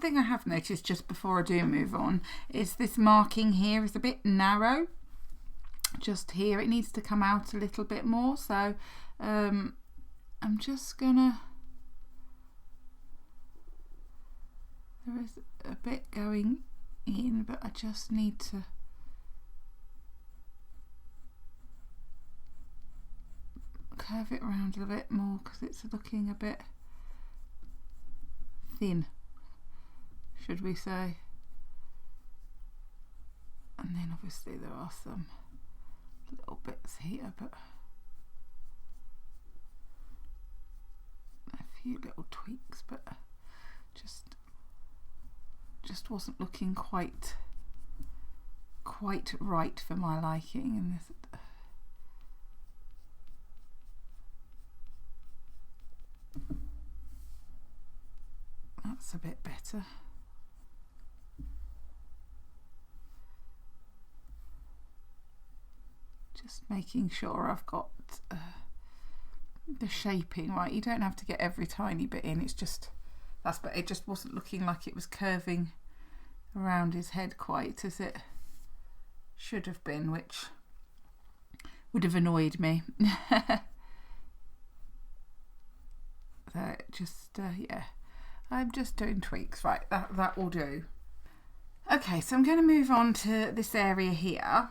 thing I have noticed just before I do move on is this marking here is a bit narrow. Just here it needs to come out a little bit more, so I'm just gonna, there is a bit going in, but I just need to curve it around a bit more because it's looking a bit thin, should we say. And then obviously there are some little bits here, but a few little tweaks, but just wasn't looking quite right for my liking. And this, that's a bit better. Just making sure I've got the shaping right. You don't have to get every tiny bit in. It's just but it just wasn't looking like it was curving around his head quite as it should have been, which would have annoyed me. So just yeah, I'm just doing tweaks. Right, that will do. Okay, so I'm going to move on to this area here,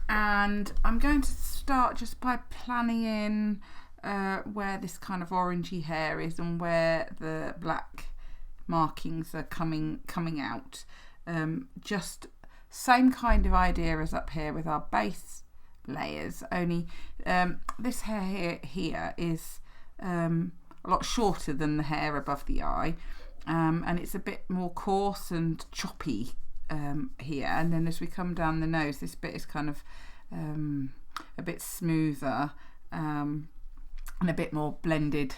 and I'm going to start just by planning in where this kind of orangey hair is and where the black markings are coming out. Just same kind of idea as up here with our base layers, only this hair here is a lot shorter than the hair above the eye, and it's a bit more coarse and choppy here, and then as we come down the nose, this bit is kind of a bit smoother and a bit more blended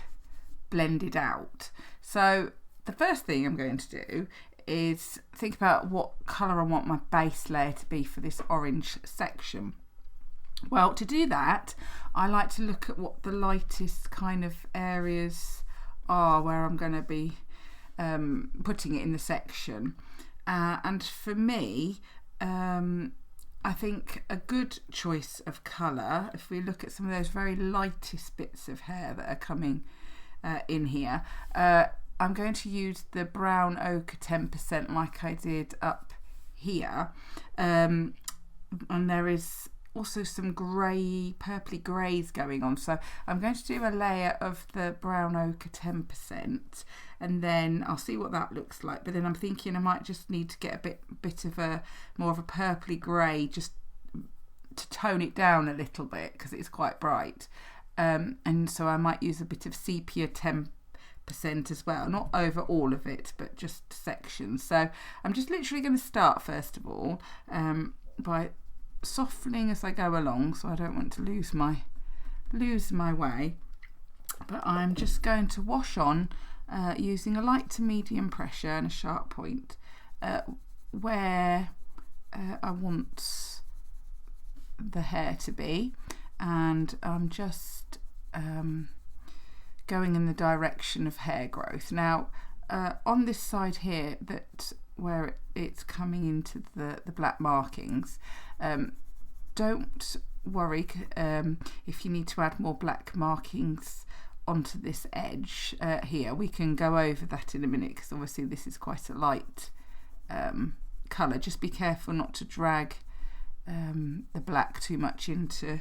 out. So the first thing I'm going to do is think about what colour I want my base layer to be for this orange section. Well, to do that, I like to look at what the lightest kind of areas are where I'm going to be putting it in the section. And for me, I think a good choice of colour, if we look at some of those very lightest bits of hair that are coming in here, I'm going to use the brown ochre 10% like I did up here, and there is also some grey, purpley greys going on, so I'm going to do a layer of the brown ochre 10%, and then I'll see what that looks like. But then I'm thinking I might just need to get a bit of a more of a purpley grey just to tone it down a little bit because it's quite bright, and so I might use a bit of sepia 10% as well, not over all of it but just sections. So I'm just literally going to start first of all by softening as I go along, so I don't want to lose my way, but I'm just going to wash on using a light to medium pressure and a sharp point where I want the hair to be, and I'm just going in the direction of hair growth. Now on this side here, that where it's coming into the black markings, don't worry if you need to add more black markings onto this edge here. We can go over that in a minute because obviously this is quite a light colour. Just be careful not to drag the black too much into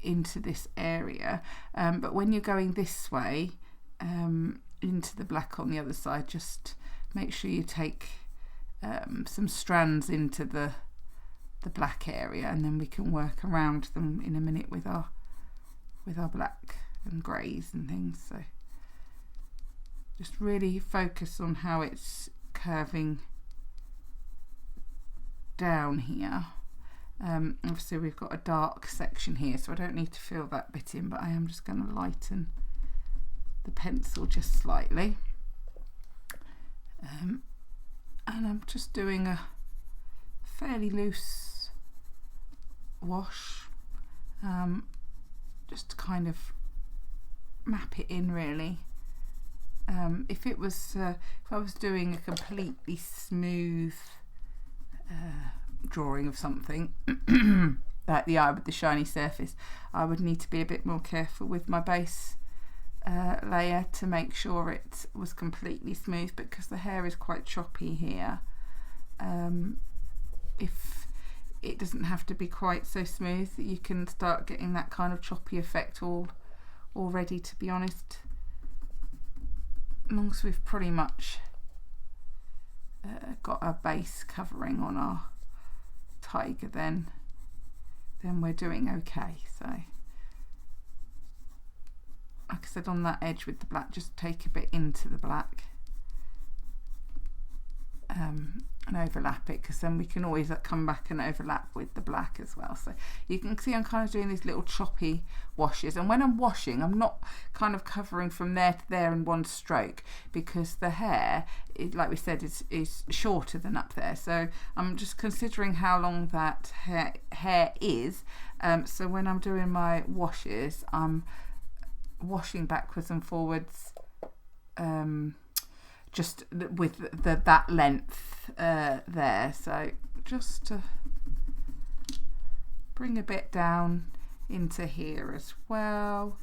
this area, but when you're going this way into the black on the other side, just make sure you take some strands into the black area, and then we can work around them in a minute with our black and greys and things. So just really focus on how it's curving down here. Obviously we've got a dark section here, so I don't need to fill that bit in, but I am just going to lighten the pencil just slightly, and I'm just doing a fairly loose wash, just to kind of map it in really, If I was doing a completely smooth drawing of something like the eye with the shiny surface, I would need to be a bit more careful with my base layer to make sure it was completely smooth, because the hair is quite choppy here. If it doesn't have to be quite so smooth, you can start getting that kind of choppy effect already, to be honest. As long as we've pretty much got our base covering on our tiger, then we're doing okay. So like I said, on that edge with the black, just take a bit into the black and overlap it, because then we can always come back and overlap with the black as well. So you can see I'm kind of doing these little choppy washes, and when I'm washing, I'm not kind of covering from there to there in one stroke, because the hair, like we said, is shorter than up there. So I'm just considering how long that hair is. So when I'm doing my washes, I'm washing backwards and forwards, just with that length there. So just to bring a bit down into here as well,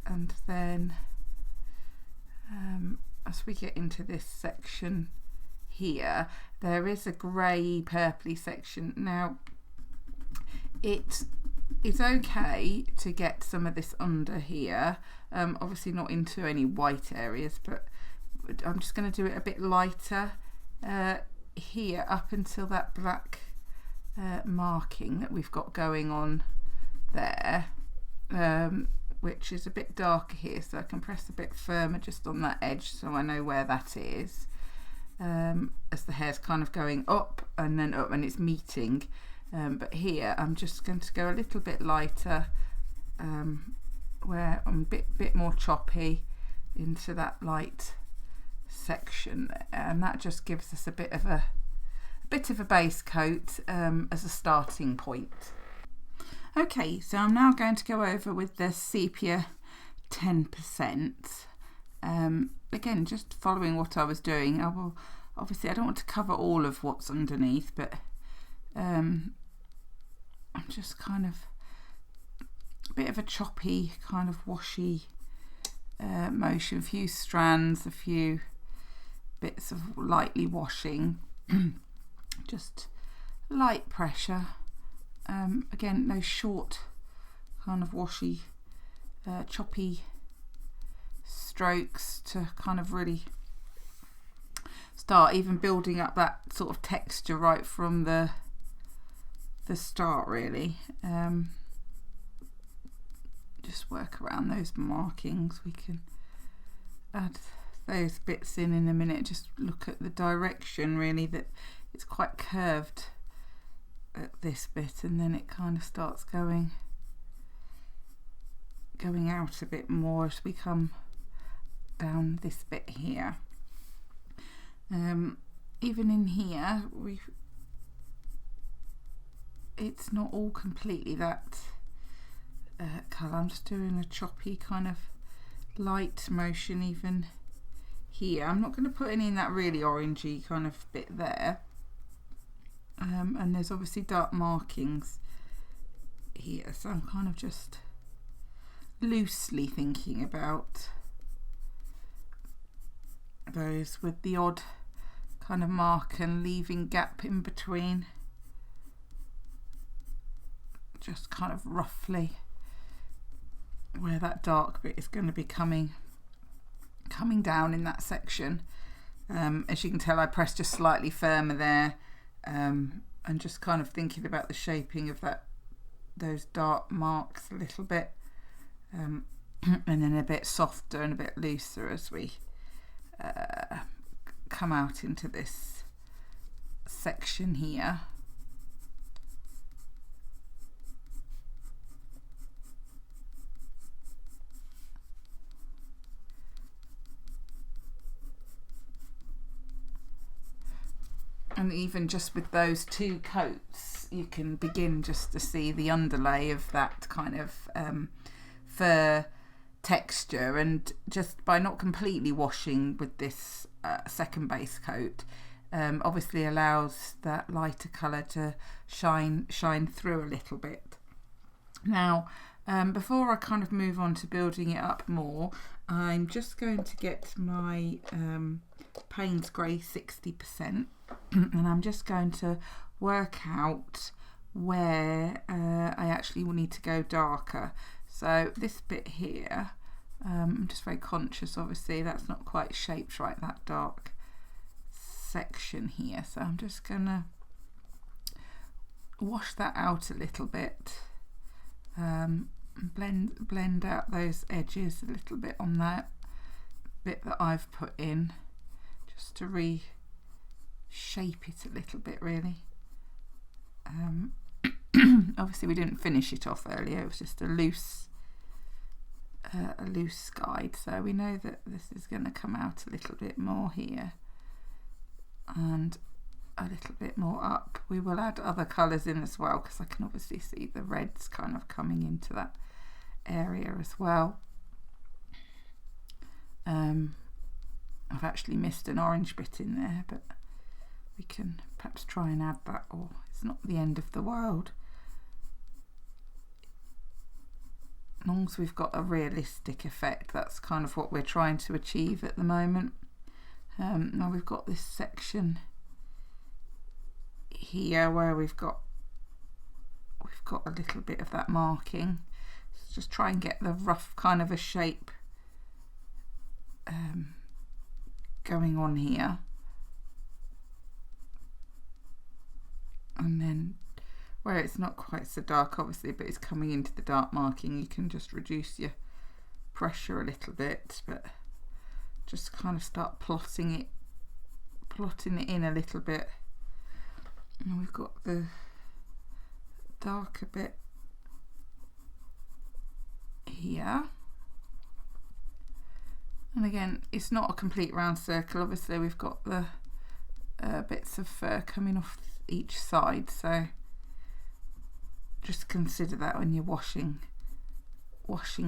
and then as we get into this section here, there is a grey purpley section. Now it is okay to get some of this under here, obviously not into any white areas, but I'm just going to do it a bit lighter here up until that black marking that we've got going on there, which is a bit darker here, so I can press a bit firmer just on that edge so I know where that is, as the hair's kind of going up and then up and it's meeting. But here I'm just going to go a little bit lighter, where I'm a bit more choppy into that light section, and that just gives us a bit of a base coat as a starting point. Okay, so I'm now going to go over with the sepia 10%. Again, just following what I was doing. Obviously I don't want to cover all of what's underneath, but I'm just kind of a bit of a choppy, kind of washy motion, a few strands, a few bits of lightly washing, just light pressure. Again, no short kind of washy, choppy strokes to kind of really start even building up that sort of texture right from the start, really. Just work around those markings. We can add those bits in a minute. Just look at the direction, really, that it's quite curved at this bit, and then it kind of starts going out a bit more as we come down this bit here. Even in here, it's not all completely that colour. I'm just doing a choppy kind of light motion even here. I'm not going to put any in that really orangey kind of bit there. And there's obviously dark markings here, so I'm kind of just loosely thinking about those with the odd kind of mark and leaving gap in between, just kind of roughly where that dark bit is going to be coming down in that section. As you can tell, I pressed just slightly firmer there, and just kind of thinking about the shaping of those dark marks a little bit, and then a bit softer and a bit looser as we come out into this section here. And even just with those two coats, you can begin just to see the underlay of that kind of fur texture, and just by not completely washing with this second base coat, obviously allows that lighter colour to shine through a little bit. Now, before I kind of move on to building it up more, I'm just going to get my Payne's Grey 60%, and I'm just going to work out where I actually will need to go darker. So this bit here, I'm just very conscious, obviously that's not quite shaped right, that dark section here, so I'm just gonna wash that out a little bit, blend out those edges a little bit on that bit that I've put in, just to reshape it a little bit really. Obviously we didn't finish it off earlier, it was just a loose guide, so we know that this is going to come out a little bit more here and a little bit more up. We will add other colours in as well, because I can obviously see the reds kind of coming into that area as well. I've actually missed an orange bit in there, but we can perhaps try and add that, or it's not the end of the world. As long as we've got a realistic effect, that's kind of what we're trying to achieve at the moment. Now we've got this section here where we've got a little bit of that marking. So just try and get the rough kind of a shape going on here, and then where it's not quite so dark obviously, but it's coming into the dark marking, you can just reduce your pressure a little bit, but just kind of start plotting it in a little bit. And we've got the darker bit here, and again it's not a complete round circle, obviously we've got the bits of fur coming off each side, so just consider that when you're washing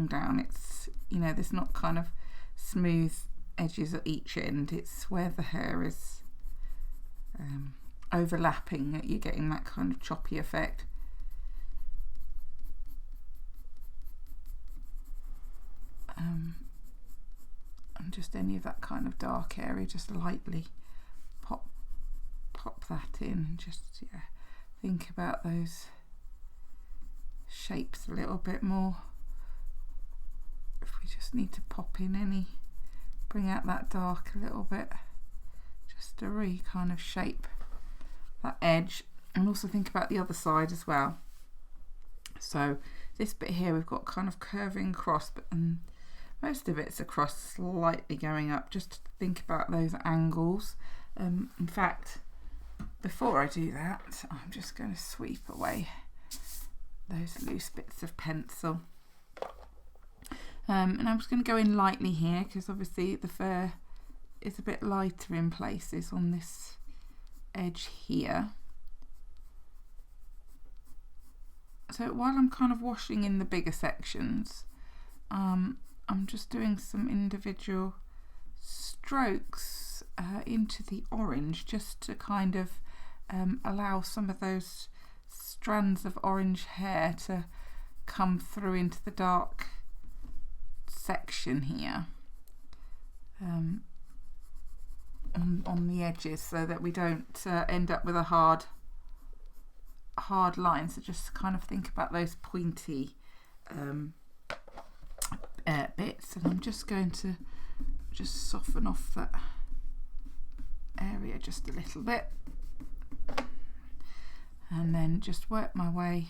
down. It's, you know, there's not kind of smooth edges at each end, it's where the hair is overlapping that you're getting that kind of choppy effect. And just any of that kind of dark area, just lightly pop that in, and just think about those shapes a little bit more. If we just need to pop in bring out that dark a little bit, just to kind of shape that edge, and also think about the other side as well. So this bit here we've got kind of curving across, but most of it's across, slightly going up, just to think about those angles. In fact, before I do that, I'm just going to sweep away those loose bits of pencil, and I'm just going to go in lightly here, because obviously the fur is a bit lighter in places on this edge here. So while I'm kind of washing in the bigger sections, I'm just doing some individual strokes into the orange, just to kind of allow some of those strands of orange hair to come through into the dark section here, on the edges, so that we don't end up with a hard line. So just kind of think about those pointy bits, and I'm just going to just soften off that area just a little bit, and then just work my way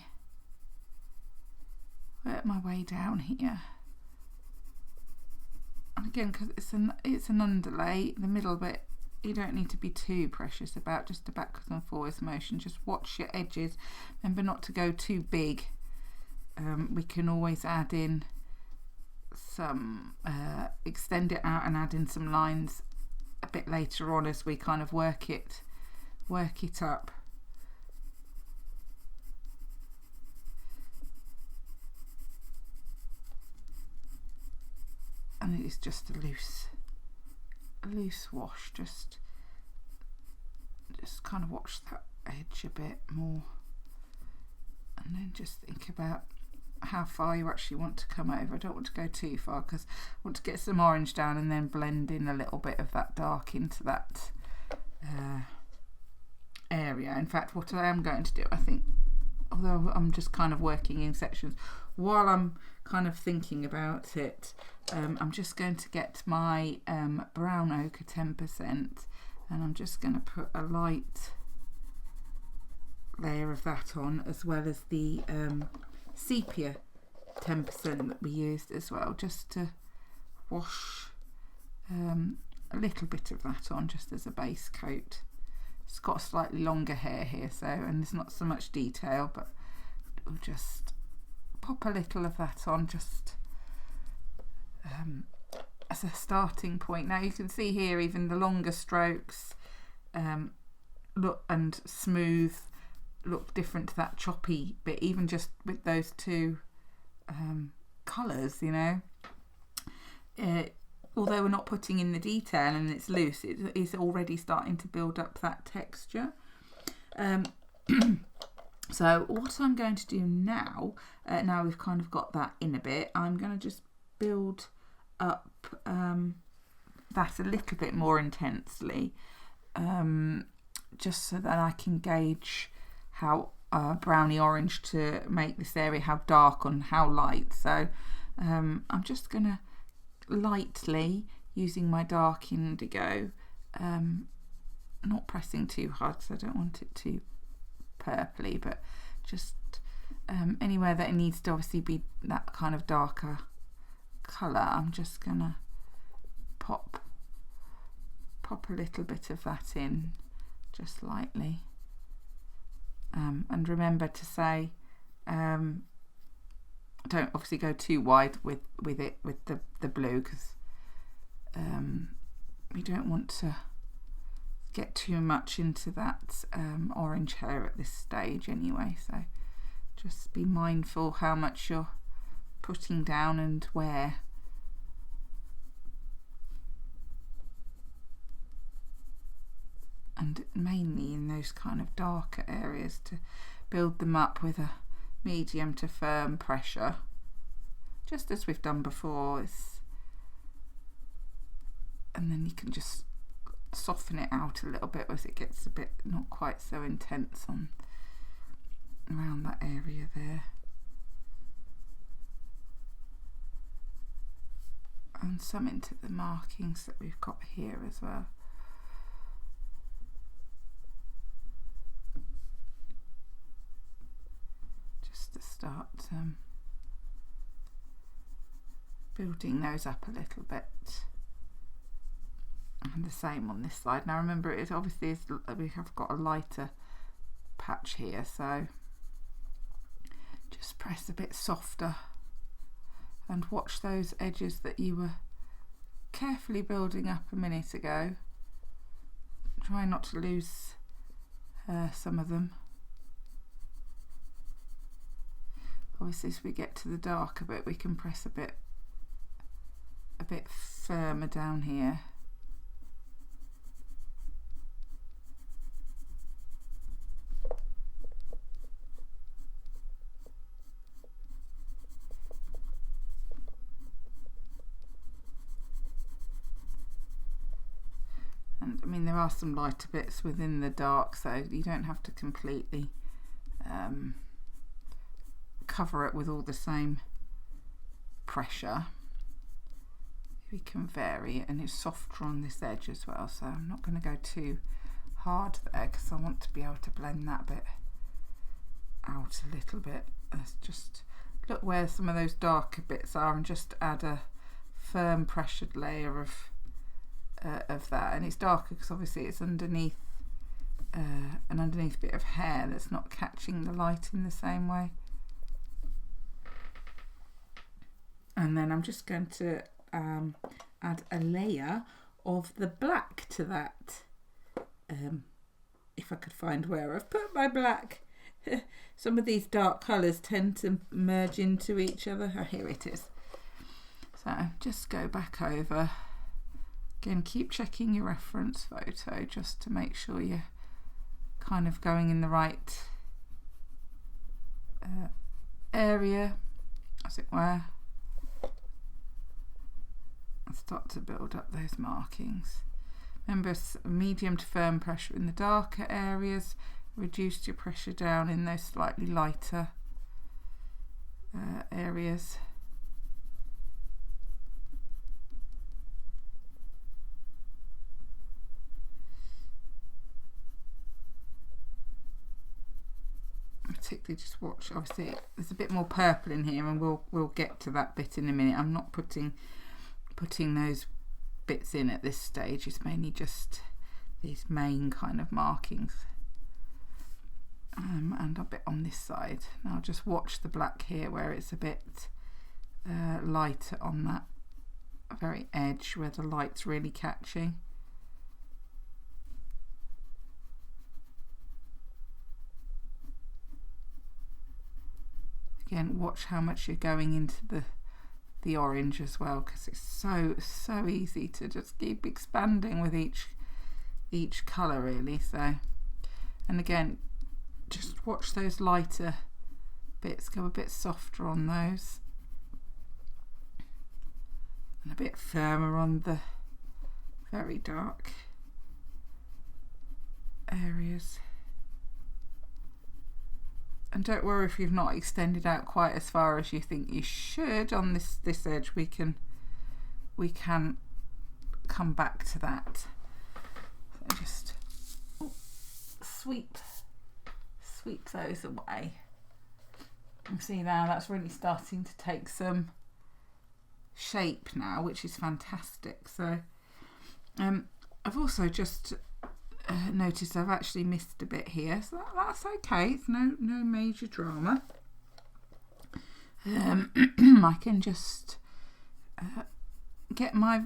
down here. And again, because it's an underlay, the middle bit you don't need to be too precious about, just a backwards and forwards motion. Just watch your edges, remember not to go too big. We can always add in some extend it out and add in some lines a bit later on as we kind of work it up. and it's just a loose wash. Just kind of wash that edge a bit more, and then just think about how far you actually want to come over. I don't want to go too far because I want to get some orange down and then blend in a little bit of that dark into that area. In fact, what I am going to do, I think, although I'm just kind of working in sections, while I'm kind of thinking about it, I'm just going to get my brown ochre 10%, and I'm just going to put a light layer of that on, as well as the sepia 10% that we used as well, just to wash a little bit of that on just as a base coat. It's got a slightly longer hair here, so, and there's not so much detail, but we'll just pop a little of that on just as a starting point. Now you can see here even the longer strokes look and smooth look different to that choppy bit, even just with those two colours, you know. Although we're not putting in the detail and it's loose, it is already starting to build up that texture. So what I'm going to do now, now we've kind of got that in a bit, I'm going to just build up that a little bit more intensely, just so that I can gauge how browny orange to make this area, how dark and how light. So I'm just going to lightly, using my dark indigo, not pressing too hard because I don't want it too purpley, but just anywhere that it needs to obviously be that kind of darker colour, I'm just gonna pop a little bit of that in, just lightly, and remember to say don't obviously go too wide with the blue, because we don't want to get too much into that orange hair at this stage anyway, so just be mindful how much you're putting down and where. And mainly in those kind of darker areas, to build them up with a medium to firm pressure, just as we've done before. And then you can just soften it out a little bit as it gets a bit not quite so intense on around that area there. And some into the markings that we've got here as well. Just to start building those up a little bit. And the same on this side. Now remember, it obviously is, we have got a lighter patch here, so just press a bit softer and watch those edges that you were carefully building up a minute ago. Try not to lose some of them. Obviously, as we get to the darker bit, we can press a bit firmer down here. And I mean, there are some lighter bits within the dark, so you don't have to completely cover it with all the same pressure. We can vary it, and it's softer on this edge as well, so I'm not going to go too hard there because I want to be able to blend that bit out a little bit. Let's just look where some of those darker bits are and just add a firm pressured layer of that. And it's darker because obviously it's underneath an underneath bit of hair that's not catching the light in the same way. And then I'm just going to add a layer of the black to that. If I could find where I've put my black. Some of these dark colours tend to merge into each other. Oh, here it is. So just go back over. Again, keep checking your reference photo just to make sure you're kind of going in the right area, as it were, and start to build up those markings. Remember, medium to firm pressure in the darker areas, reduce your pressure down in those slightly lighter areas. Particularly just watch, obviously there's a bit more purple in here, and we'll get to that bit in a minute. I'm not putting those bits in at this stage. It's mainly just these main kind of markings, and a bit on this side. Now just watch the black here where it's a bit lighter on that very edge where the light's really catching. Again, watch how much you're going into the orange as well, because it's so easy to just keep expanding with each colour really. So, and again, just watch those lighter bits, go a bit softer on those and a bit firmer on the very dark areas. And don't worry if you've not extended out quite as far as you think you should on this edge. We can come back to that. So just sweep those away. You see now that's really starting to take some shape now, which is fantastic. So I've also just noticed I've actually missed a bit here, so that's okay. It's no major drama. I can just get my,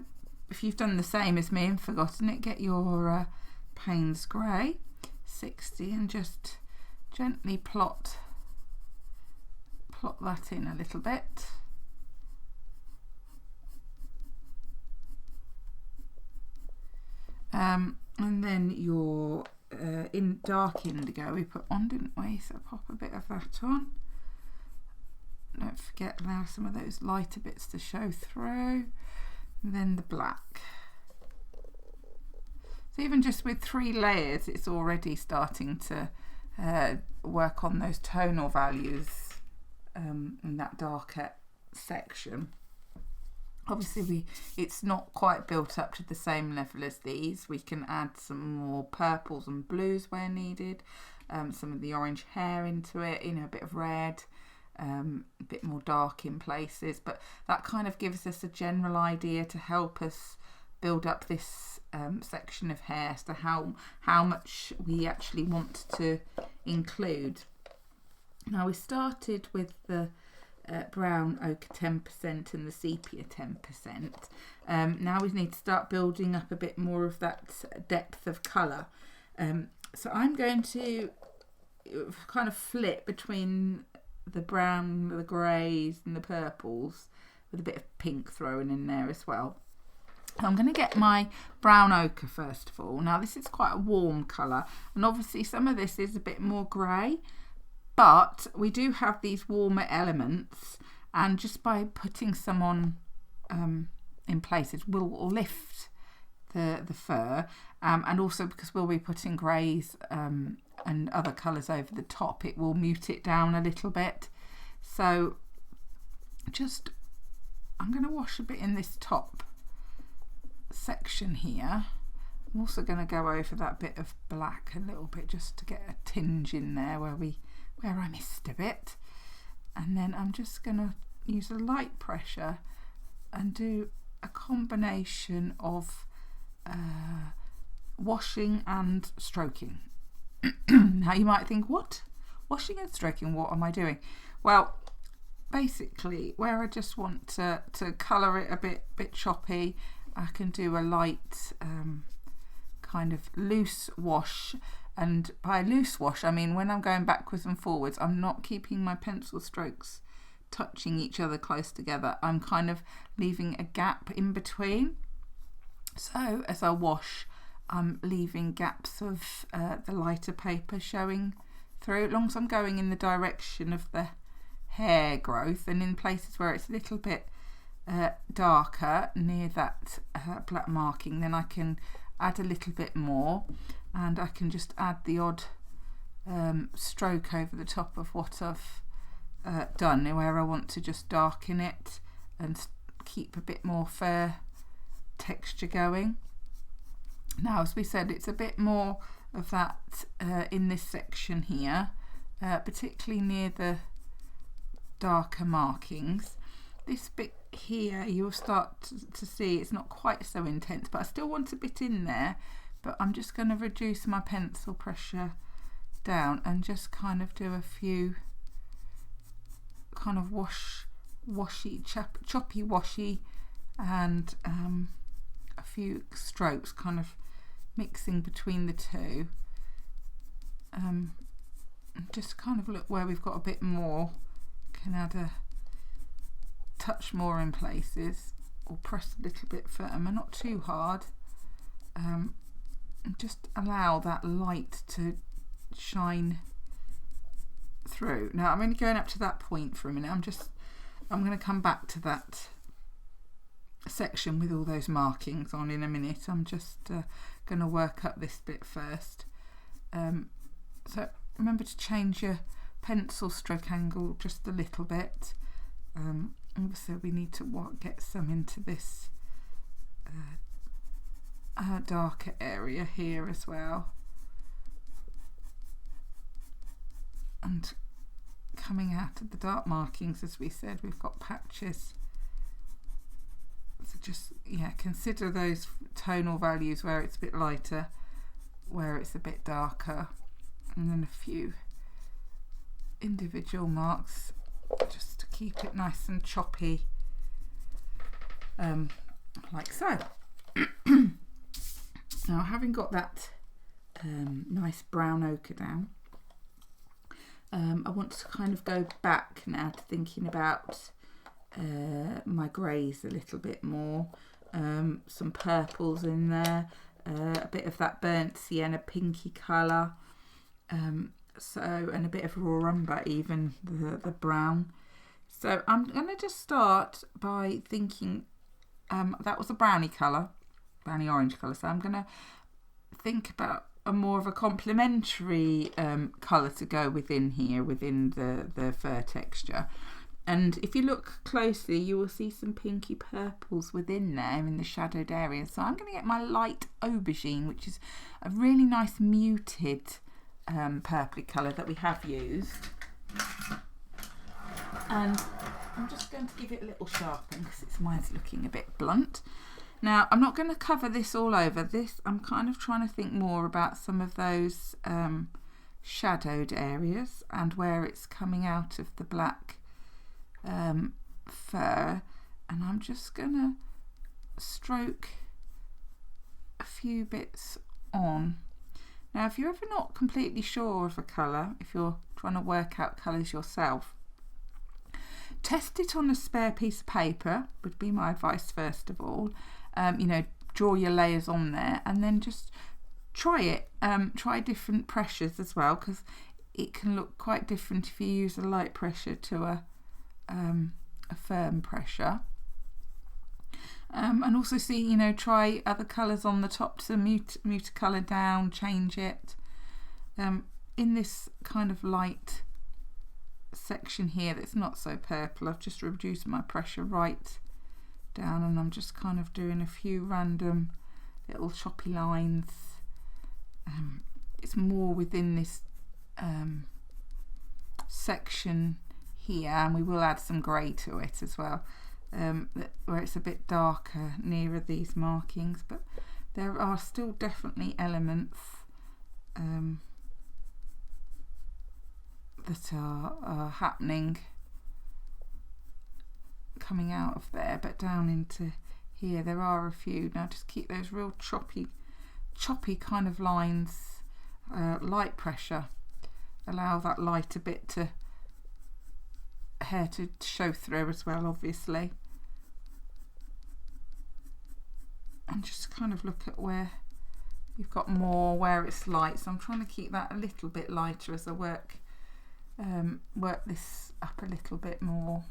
if you've done the same as me and forgotten it, get your Payne's Grey 60 and just gently plot that in a little bit. And then your in dark indigo we put on, didn't we? So pop a bit of that on. Don't forget, allow some of those lighter bits to show through. And then the black. So even just with 3 layers, it's already starting to work on those tonal values in that darker section. Obviously it's not quite built up to the same level as these. We can add some more purples and blues where needed, some of the orange hair into it, you know, a bit of red, a bit more dark in places, but that kind of gives us a general idea to help us build up this section of hair as to how much we actually want to include. Now we started with the brown ochre 10% and the sepia 10%. Now we need to start building up a bit more of that depth of colour. So I'm going to kind of flip between the brown, the greys and the purples with a bit of pink thrown in there as well. I'm going to get my brown ochre first of all. Now this is quite a warm colour, and obviously some of this is a bit more grey, but we do have these warmer elements, and just by putting some on in places will lift the fur, and also because we'll be putting greys and other colours over the top, it will mute it down a little bit. So just, I'm going to wash a bit in this top section here. I'm also going to go over that bit of black a little bit just to get a tinge in there where I missed a bit, and then I'm just going to use a light pressure and do a combination of washing and stroking. Now you might think, what? Washing and stroking, what am I doing? Well, basically where I just want to colour it a bit choppy, I can do a light kind of loose wash. And by loose wash I mean when I'm going backwards and forwards, I'm not keeping my pencil strokes touching each other close together, I'm kind of leaving a gap in between. So as I wash, I'm leaving gaps of the lighter paper showing through, as long as I'm going in the direction of the hair growth, and in places where it's a little bit darker near that black marking, then I can add a little bit more, and I can just add the odd stroke over the top of what I've done where I want to just darken it and keep a bit more fur texture going. Now, as we said, it's a bit more of that in this section here, particularly near the darker markings. This bit here you'll start to see it's not quite so intense, but I still want a bit in there, but I'm just going to reduce my pencil pressure down and just kind of do a few kind of choppy washy, and a few strokes kind of mixing between the two. Just kind of look where we've got a bit more, can add a touch more in places, or press a little bit firmer, not too hard. And just allow that light to shine through. Now I'm only going up to that point for a minute. I'm going to come back to that section with all those markings on in a minute. I'm just going to work up this bit first. So remember to change your pencil stroke angle just a little bit. Obviously we need to get some into this darker area here as well, and coming out of the dark markings, as we said, we've got patches, so just consider those tonal values where it's a bit lighter, where it's a bit darker, and then a few individual marks just to keep it nice and choppy, like so. Now, having got that nice brown ochre down, I want to kind of go back now to thinking about my greys a little bit more. Some purples in there, a bit of that burnt sienna pinky colour, and a bit of raw umber, even the brown. So I'm going to just start by thinking, that was a brownie orange colour, so I'm going to think about a more of a complementary colour to go within here, within the fur texture. And if you look closely, you will see some pinky purples within there in the shadowed area. So I'm going to get my light aubergine, which is a really nice muted purpley colour that we have used. And I'm just going to give it a little sharpen because mine's looking a bit blunt. Now, I'm not going to cover this all over. This, I'm kind of trying to think more about some of those shadowed areas and where it's coming out of the black fur. And I'm just going to stroke a few bits on. Now, if you're ever not completely sure of a colour, if you're trying to work out colours yourself, test it on a spare piece of paper, would be my advice first of all. Draw your layers on there and then just try it. Try different pressures as well, because it can look quite different if you use a light pressure to a firm pressure. And also see, try other colours on the top to mute a colour down, change it. In this kind of light section here that's not so purple, I've just reduced my pressure right down, and I'm just kind of doing a few random little choppy lines. It's more within this section here, and we will add some grey to it as well, where it's a bit darker nearer these markings, but there are still definitely elements that are happening, coming out of there, but down into here there are a few. Now just keep those real choppy kind of lines, light pressure, allow that light a bit to hair to show through as well, obviously. And just kind of look at where you've got more, where it's light. So I'm trying to keep that a little bit lighter as I work this up a little bit more.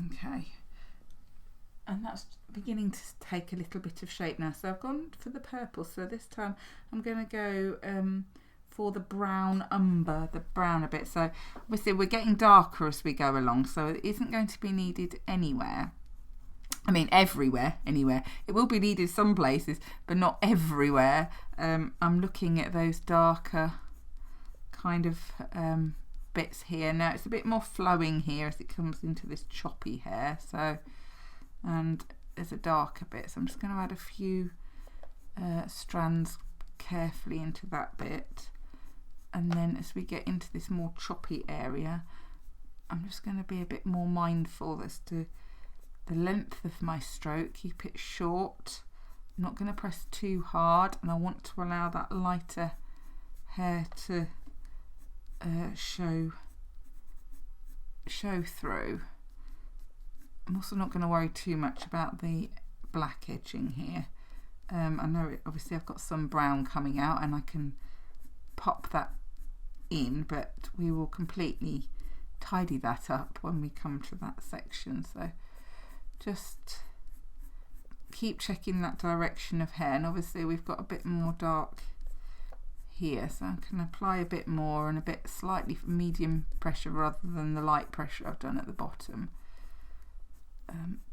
Okay, and that's beginning to take a little bit of shape now. So I've gone for the purple, so this time I'm going to go for the brown umber, the brown a bit. So obviously we're getting darker as we go along, so it isn't going to be needed anywhere. I mean everywhere, anywhere. It will be needed some places, but not everywhere. I'm looking at those darker kind of bits here. Now it's a bit more flowing here as it comes into this choppy hair. So, and there's a darker bit. So I'm just going to add a few strands carefully into that bit. And then as we get into this more choppy area, I'm just going to be a bit more mindful as to the length of my stroke. Keep it short. I'm not going to press too hard, and I want to allow that lighter hair to show through. I'm also not going to worry too much about the black edging here. I know obviously I've got some brown coming out and I can pop that in, but we will completely tidy that up when we come to that section. So just keep checking that direction of hair, and obviously we've got a bit more dark here, so I can apply a bit more and a bit slightly medium pressure rather than the light pressure I've done at the bottom.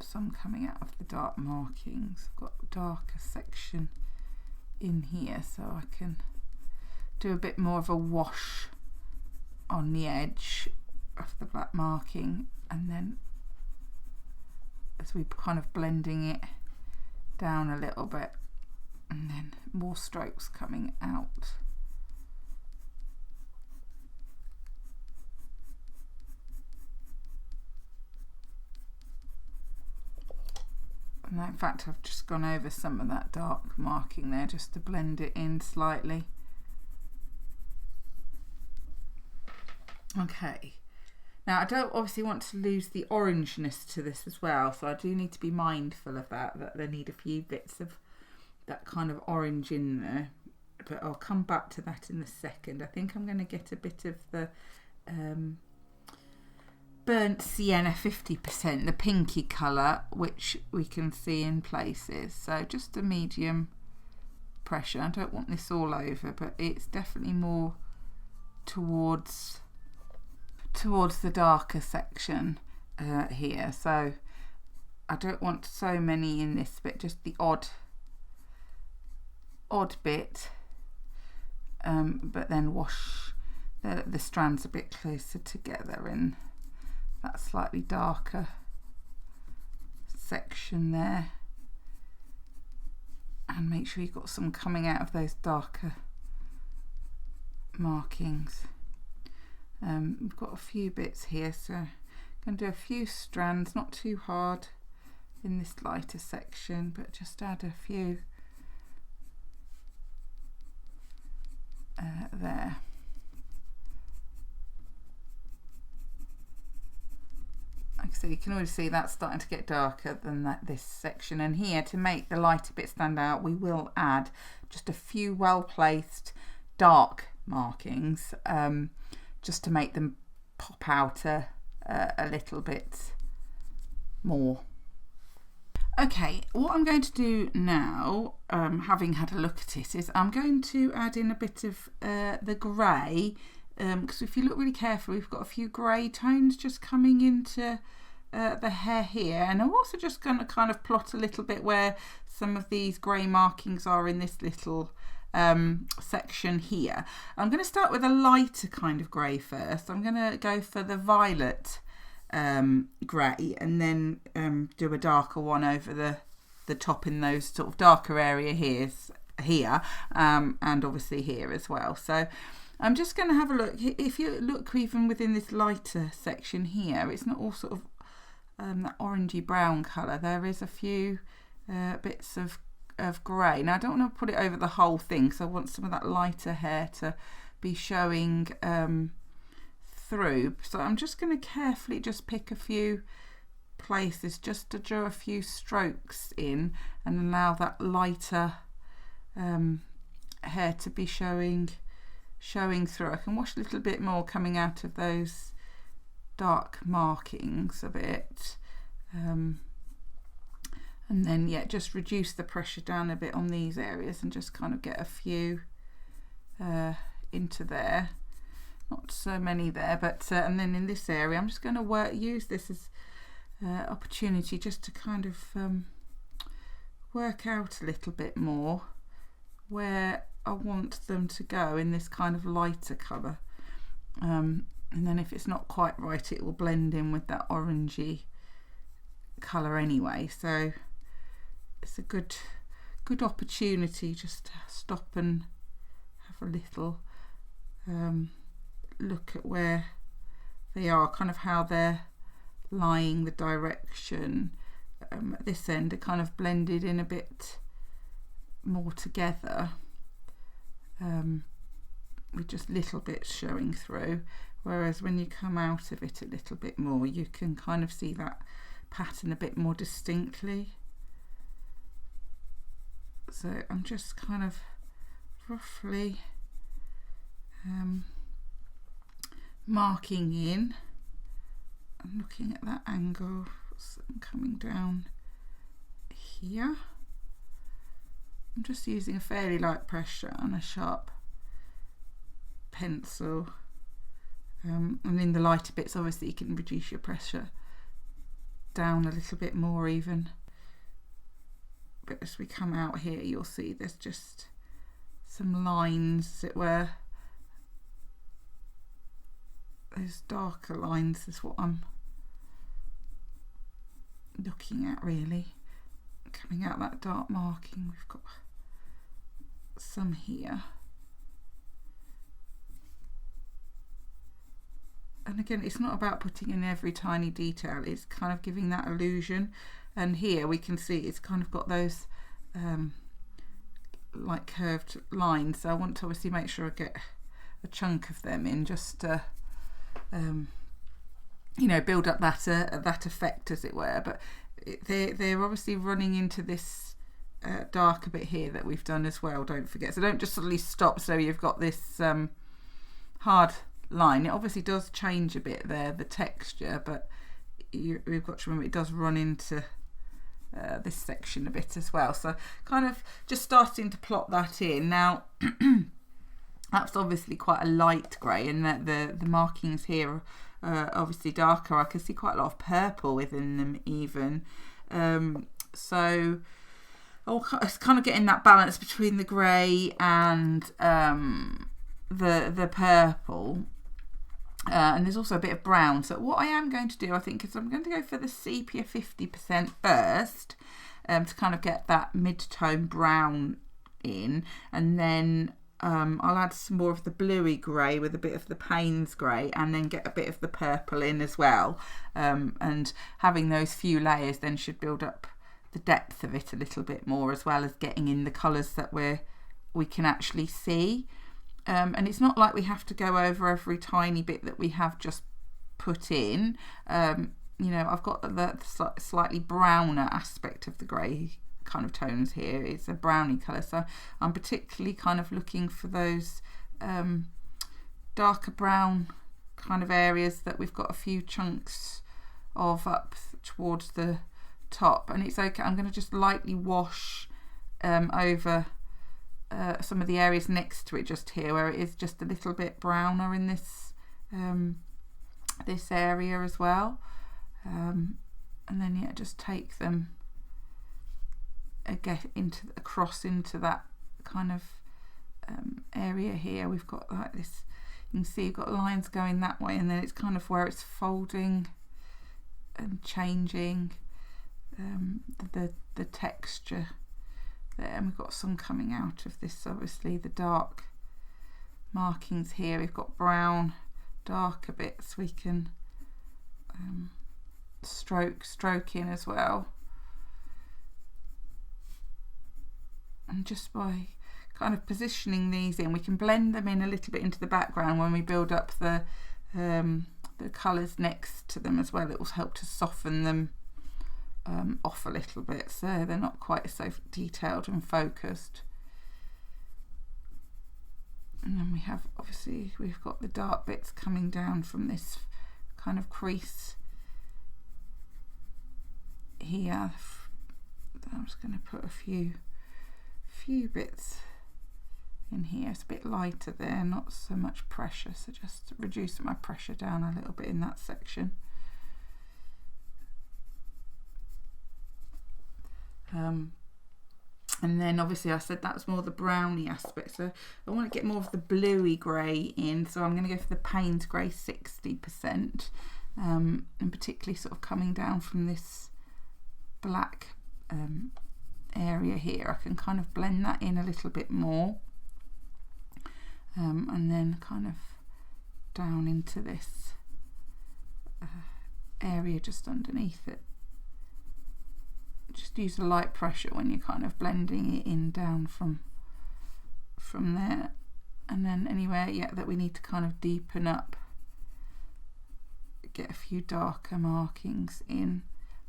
Some coming out of the dark markings. I've got a darker section in here, so I can do a bit more of a wash on the edge of the black marking, and then as we're kind of blending it down a little bit, and then more strokes coming out. And in fact I've just gone over some of that dark marking there just to blend it in slightly. Okay, now I don't obviously want to lose the orangeness to this as well, so I do need to be mindful of that I need a few bits of that kind of orange in there, but I'll come back to that in a second. I think I'm going to get a bit of the burnt sienna 50%, the pinky colour, which we can see in places. So just a medium pressure. I don't want this all over, but it's definitely more towards the darker section here. So I don't want so many in this bit, just the odd bit, but then wash the strands a bit closer together in that slightly darker section there, and make sure you've got some coming out of those darker markings. We've got a few bits here, so I'm going to do a few strands, not too hard in this lighter section, but just add a few there. Like I said, you can already see that's starting to get darker than this section, and here, to make the lighter bit stand out, we will add just a few well placed dark markings, just to make them pop out a little bit more. Okay, what I'm going to do now, having had a look at it, is I'm going to add in a bit of the grey, because if you look really carefully, we've got a few grey tones just coming into the hair here, and I'm also just going to kind of plot a little bit where some of these grey markings are in this little section here. I'm going to start with a lighter kind of grey first. I'm going to go for the violet grey, and then do a darker one over the top in those sort of darker area here, and obviously here as well. So I'm just going to have a look. If you look even within this lighter section here, it's not all sort of that orangey brown colour. There is a few bits of of grey. Now I don't want to put it over the whole thing, so I want some of that lighter hair to be showing through. So I'm just going to carefully just pick a few places just to draw a few strokes in and allow that lighter hair to be showing through. I can wash a little bit more coming out of those dark markings a bit, and then just reduce the pressure down a bit on these areas and just kind of get a few into there, not so many there, but and then in this area I'm just going to use this as opportunity just to kind of work out a little bit more where I want them to go in this kind of lighter colour, and then if it's not quite right it will blend in with that orangey colour anyway. So it's a good opportunity just to stop and have a little look at where they are, kind of how they're lying, the direction. At this end are kind of blended in a bit more together, with just little bits showing through, whereas when you come out of it a little bit more you can kind of see that pattern a bit more distinctly. So I'm just kind of roughly marking in and looking at that angle. So I'm coming down here. I'm just using a fairly light pressure and a sharp pencil, and in the lighter bits obviously you can reduce your pressure down a little bit more even, but as we come out here you'll see there's just some lines, as it were. Those darker lines is what I'm looking at really, coming out that dark marking. We've got some here, and again it's not about putting in every tiny detail, it's kind of giving that illusion. And here we can see it's kind of got those like curved lines, so I want to obviously make sure I get a chunk of them in just to build up that effect, as it were. But they're obviously running into this darker bit here that we've done as well, don't forget. So don't just suddenly stop so you've got this hard line. It obviously does change a bit there, the texture, but we've got to remember it does run into this section a bit as well. So kind of just starting to plot that in. Now that's obviously quite a light grey, and that the markings here are obviously darker. I can see quite a lot of purple within them even. So it's kind of getting that balance between the grey and the purple. And there's also a bit of brown. So what I am going to do, I think, is I'm going to go for the sepia 50% first, to kind of get that mid-tone brown in, and then I'll add some more of the bluey grey with a bit of the Payne's grey, and then get a bit of the purple in as well. And having those few layers then should build up the depth of it a little bit more, as well as getting in the colours that we can actually see. And it's not like we have to go over every tiny bit that we have just put in. I've got the slightly browner aspect of the grey kind of tones here. It's a browny colour, so I'm particularly kind of looking for those darker brown kind of areas that we've got a few chunks of up towards the top. And it's okay, I'm going to just lightly wash over some of the areas next to it, just here where it is just a little bit browner in this this area as well, and then just take them again across into that kind of area here. We've got like this, you can see you've got lines going that way, and then it's kind of where it's folding and changing the texture there. And we've got some coming out of this, obviously the dark markings here. We've got brown darker bits we can stroke in as well. And just by kind of positioning these in, we can blend them in a little bit into the background when we build up the colours next to them as well. It will help to soften them off a little bit, so they're not quite so detailed and focused. And then we have, obviously, we've got the dark bits coming down from this kind of crease here. I'm just going to put a few bits in here. It's a bit lighter there, not so much pressure, so just reducing my pressure down a little bit in that section. And then obviously I said that's more the browny aspect, so I want to get more of the bluey grey in, so I'm going to go for the Payne's Grey 60%, and particularly sort of coming down from this black area here. I can kind of blend that in a little bit more, and then kind of down into this area just underneath it. Just use a light pressure when you're kind of blending it in down from there, and then anywhere that we need to kind of deepen up, get a few darker markings in.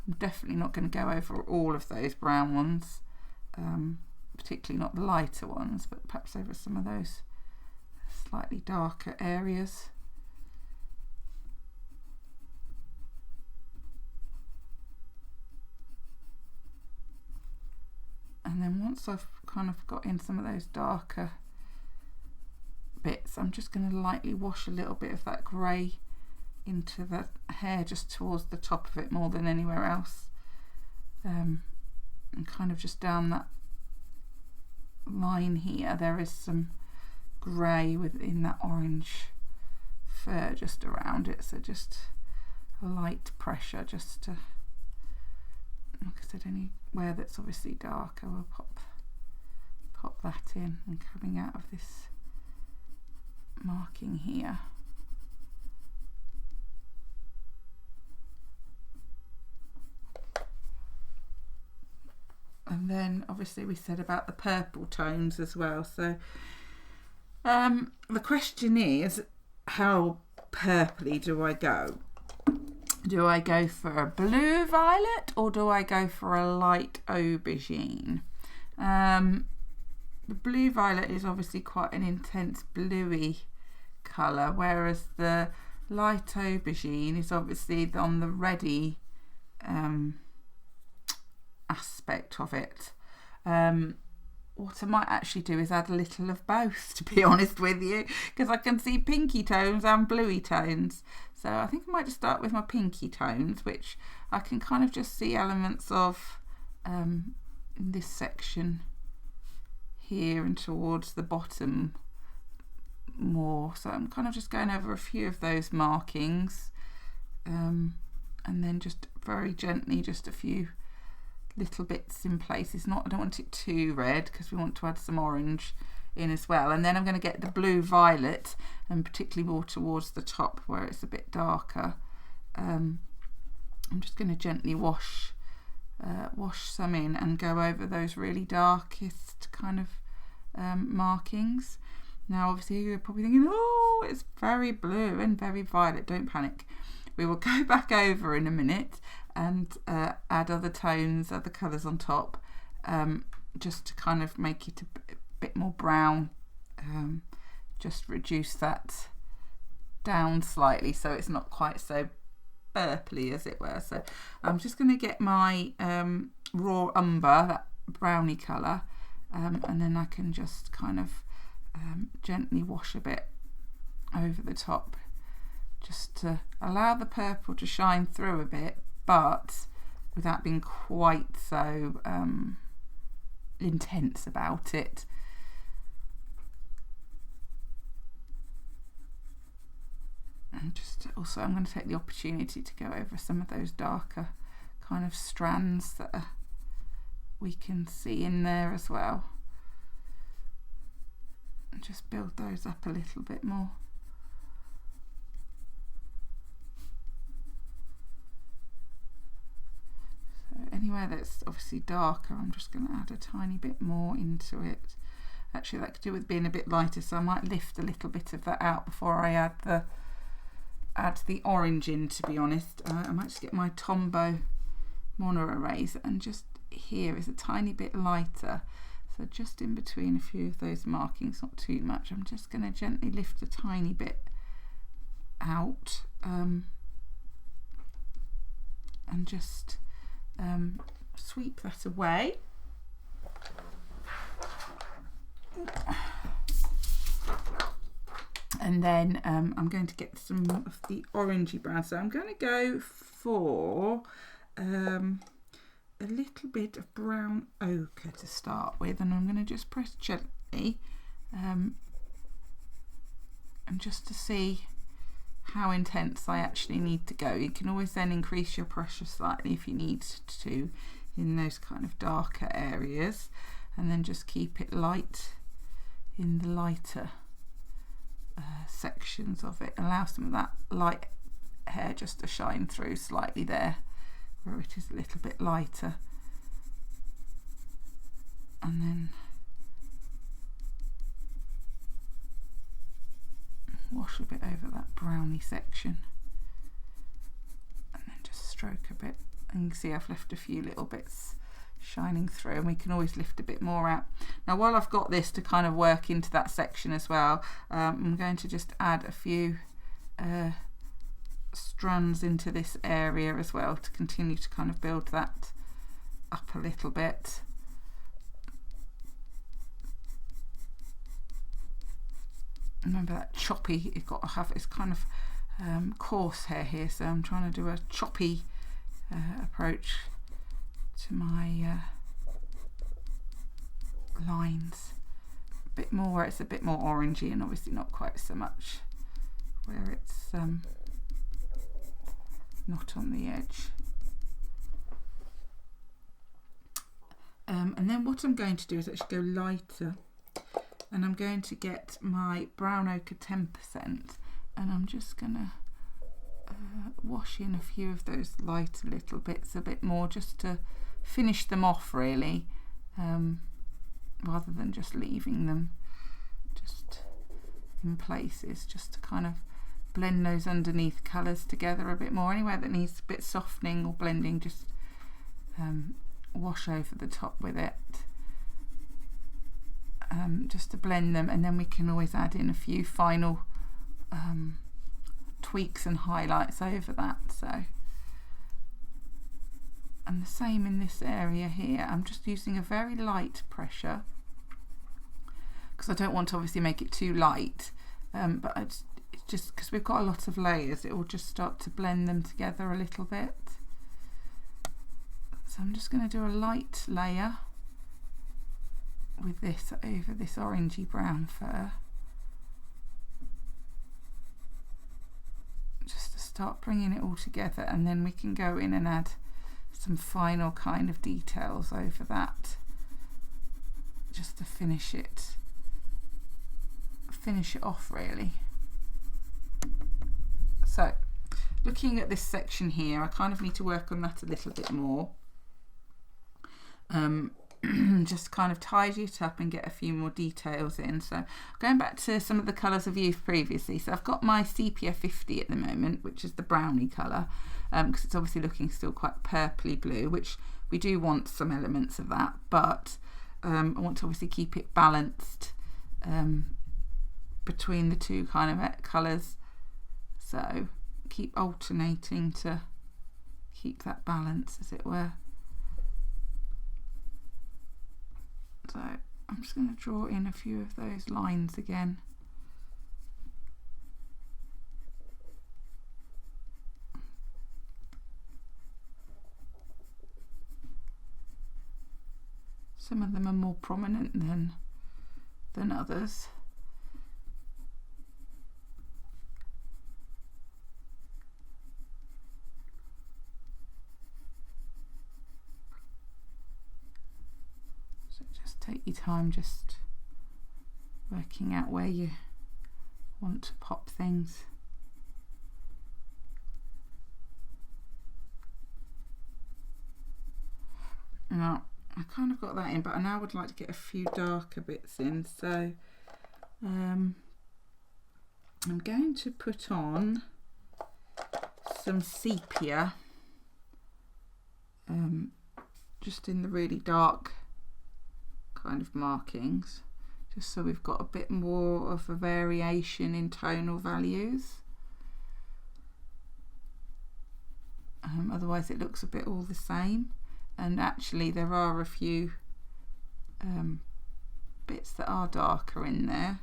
I'm definitely not going to go over all of those brown ones, particularly not the lighter ones, but perhaps over some of those slightly darker areas. And then once I've kind of got in some of those darker bits, I'm just going to lightly wash a little bit of that grey into the hair just towards the top of it more than anywhere else, and kind of just down that line here there is some grey within that orange fur just around it, so just a light pressure just to, like I said, anywhere that's obviously darker we'll pop that in, and coming out of this marking here. And then obviously we said about the purple tones as well, so the question is, how purpley do I go? Do I go for a blue violet or do I go for a light aubergine? The blue violet is obviously quite an intense bluey colour, whereas the light aubergine is obviously on the reddy aspect of it. What I might actually do is add a little of both, to be honest with you, because I can see pinky tones and bluey tones. So I think I might just start with my pinky tones, which I can kind of just see elements of in this section here and towards the bottom more. So I'm kind of just going over a few of those markings, and then just very gently just a few little bits in places. I don't want it too red because we want to add some orange in as well. And then I'm going to get the blue violet, and particularly more towards the top where it's a bit darker. I'm just going to gently wash some in and go over those really darkest kind of markings. Now obviously you're probably thinking, oh, it's very blue and very violet. Don't panic, we will go back over in a minute and add other tones, other colours on top, just to kind of make it a bit more brown, just reduce that down slightly so it's not quite so purpley as it were. So I'm just going to get my raw umber, that browny colour, and then I can just kind of gently wash a bit over the top just to allow the purple to shine through a bit, but without being quite so intense about it. And just also I'm going to take the opportunity to go over some of those darker kind of strands that we can see in there as well, and just build those up a little bit more. So anywhere that's obviously darker, I'm just going to add a tiny bit more into it. Actually, that could do with being a bit lighter, so I might lift a little bit of that out before I add the orange in, to be honest. I might just get my Tombow mono eraser, and just here is a tiny bit lighter. So just in between a few of those markings, not too much, I'm just going to gently lift a tiny bit out, and just sweep that away. And then I'm going to get some of the orangey brown. So I'm going to go for a little bit of brown ochre to start with, and I'm going to just press gently, and just to see how intense I actually need to go. You can always then increase your pressure slightly if you need to in those kind of darker areas, and then just keep it light in the lighter sections of it. Allow some of that light hair just to shine through slightly there where it is a little bit lighter, and then wash a bit over that browny section, and then just stroke a bit, and you can see I've left a few little bits shining through, and we can always lift a bit more out. Now while I've got this to kind of work into that section as well, I'm going to just add a few strands into this area as well to continue to kind of build that up a little bit. Remember that choppy, you've got to have, it's kind of coarse hair here, so I'm trying to do a choppy approach to my lines. A bit more, it's a bit more orangey, and obviously not quite so much where it's not on the edge. And then what I'm going to do is actually go lighter, and I'm going to get my brown ochre 10%, and I'm just going to wash in a few of those lighter little bits a bit more, just to finish them off really, rather than just leaving them just in places, just to kind of blend those underneath colours together a bit more. Anywhere that needs a bit softening or blending, just wash over the top with it, just to blend them, and then we can always add in a few final tweaks and highlights over that. So, and the same in this area here, I'm just using a very light pressure because I don't want to obviously make it too light, but it's just because we've got a lot of layers, it will just start to blend them together a little bit. So I'm just going to do a light layer with this over this orangey brown fur, just to start bringing it all together, and then we can go in and add some final kind of details over that, just to finish it off really. So looking at this section here, I kind of need to work on that a little bit more, just kind of tidy it up and get a few more details in. So going back to some of the colours I've used previously, so I've got my sepia 50 at the moment, which is the brownie colour, because it's obviously looking still quite purpley blue, which we do want some elements of that, but I want to obviously keep it balanced between the two kind of colours, so keep alternating to keep that balance, as it were. So I'm just going to draw in a few of those lines again. Some of them are more prominent than others. Take your time just working out where you want to pop things. Now, I kind of got that in, but I now would like to get a few darker bits in. So I'm going to put on some sepia, just in the really dark kind of markings, just so we've got a bit more of a variation in tonal values. Otherwise it looks a bit all the same, and actually there are a few bits that are darker in there.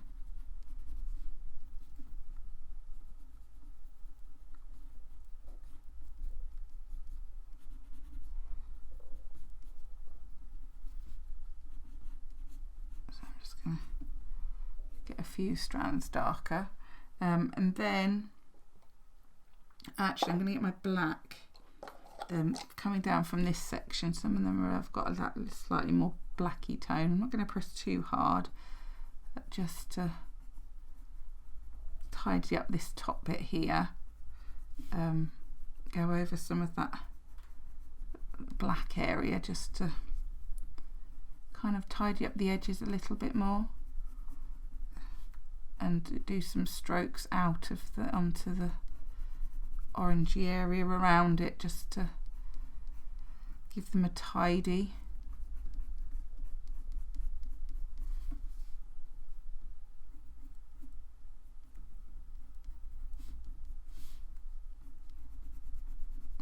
So I'm just going to get a few strands darker, and then actually I'm going to get my black. Coming down from this section, some of them have got a slightly more blacky tone. I'm not going to press too hard, but just to tidy up this top bit here, go over some of that black area just to kind of tidy up the edges a little bit more, and do some strokes out of the onto the orangey area around it, just to give them a tidy.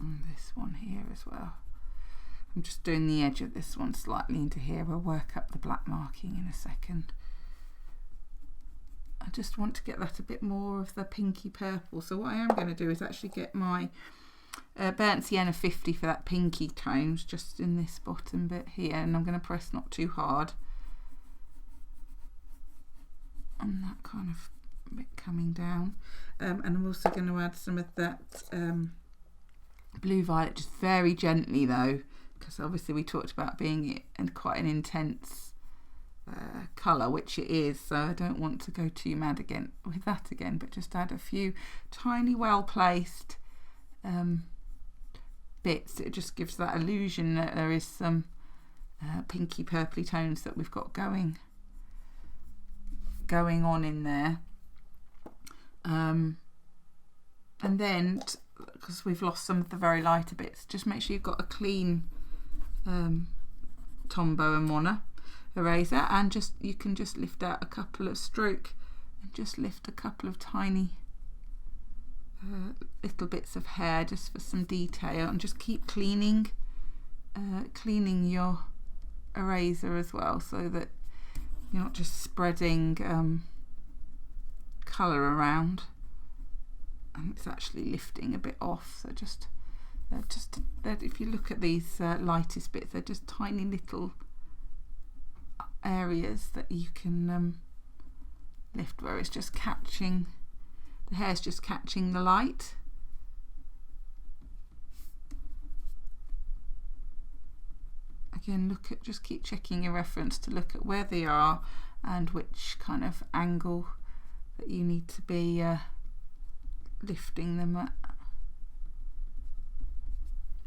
And this one here as well. I'm just doing the edge of this one slightly into here. We'll work up the black marking in a second. I just want to get that a bit more of the pinky purple. So what I am going to do is actually get my burnt sienna 50 for that pinky tones just in this bottom bit here, and I'm going to press not too hard on that kind of bit coming down, and I'm also going to add some of that blue violet, just very gently though, because obviously we talked about being in quite an intense colour, which it is, so I don't want to go too mad again with that again, but just add a few tiny well placed bits. It just gives that illusion that there is some pinky purpley tones that we've got going on in there, and then because we've lost some of the very lighter bits, just make sure you've got a clean Tombow and Mono eraser, and just you can just lift out a couple of stroke and just lift a couple of tiny little bits of hair just for some detail, and just keep cleaning your eraser as well, so that you're not just spreading colour around and it's actually lifting a bit off. So just if you look at these lightest bits, they're just tiny little areas that you can lift, where it's just catching, the hair's just catching the light. Again, just keep checking your reference to look at where they are and which kind of angle that you need to be lifting them at,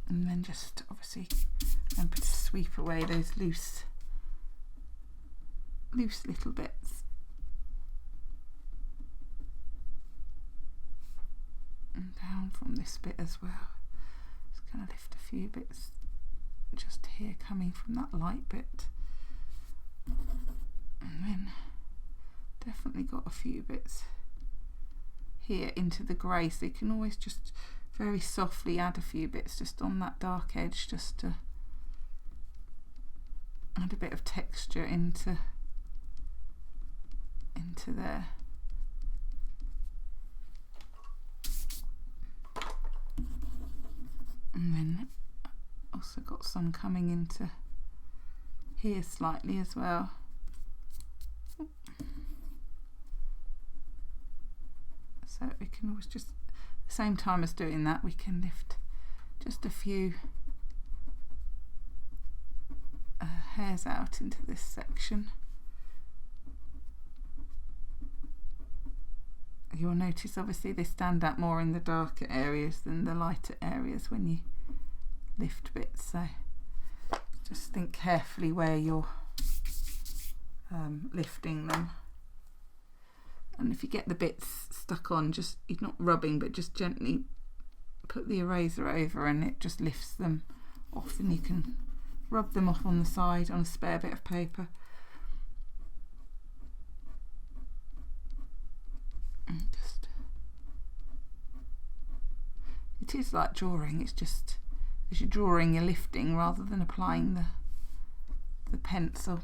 and then just obviously sweep away those loose little bits, and down from this bit as well. Just going to lift a few bits just here coming from that light bit, and then definitely got a few bits here into the grey, so you can always just very softly add a few bits just on that dark edge, just to add a bit of texture into there. And then also got some coming into here slightly as well. So we can always just, at the same time as doing that, we can lift just a few hairs out into this section. You'll notice obviously they stand out more in the darker areas than the lighter areas when you lift bits, so Just think carefully where you're lifting them. And if you get the bits stuck on, just, you're not rubbing, but just gently put the eraser over and it just lifts them off, and you can rub them off on the side on a spare bit of paper. And just, it is like drawing, it's just as you're drawing you're lifting rather than applying the pencil.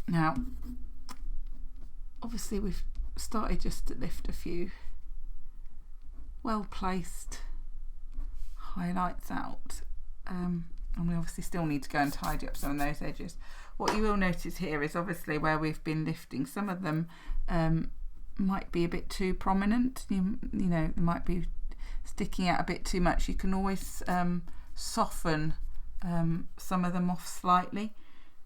Now obviously we've started just to lift a few well placed highlights out, and we obviously still need to go and tidy up some of those edges. What you will notice here is obviously where we've been lifting, some of them might be a bit too prominent, you know, they might be sticking out a bit too much. You can always soften some of them off slightly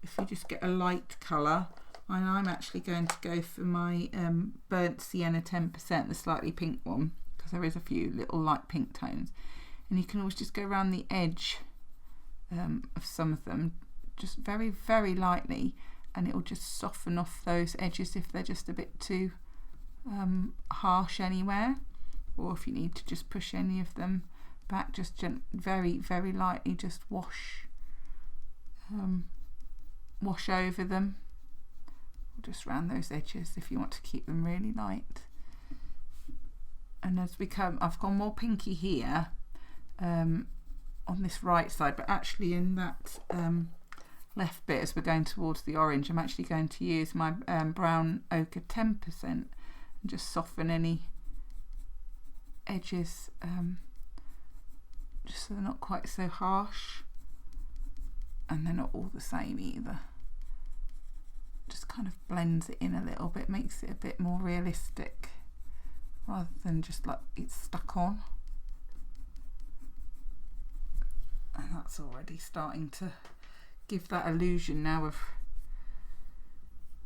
if you just get a light colour. And I'm actually going to go for my burnt sienna 10%, the slightly pink one, because there is a few little light pink tones. And you can always just go around the edge of some of them, just very, very lightly, and it will just soften off those edges if they're just a bit too harsh anywhere, or if you need to just push any of them back, just very, very lightly, just wash over them, just around those edges if you want to keep them really light. And as we come, I've gone more pinky here on this right side, but actually in that left bit, as we're going towards the orange, I'm actually going to use my brown ochre 10% and just soften any edges, just so they're not quite so harsh, and they're not all the same either. Just kind of blends it in a little bit, makes it a bit more realistic rather than just like it's stuck on. And that's already starting to give that illusion now of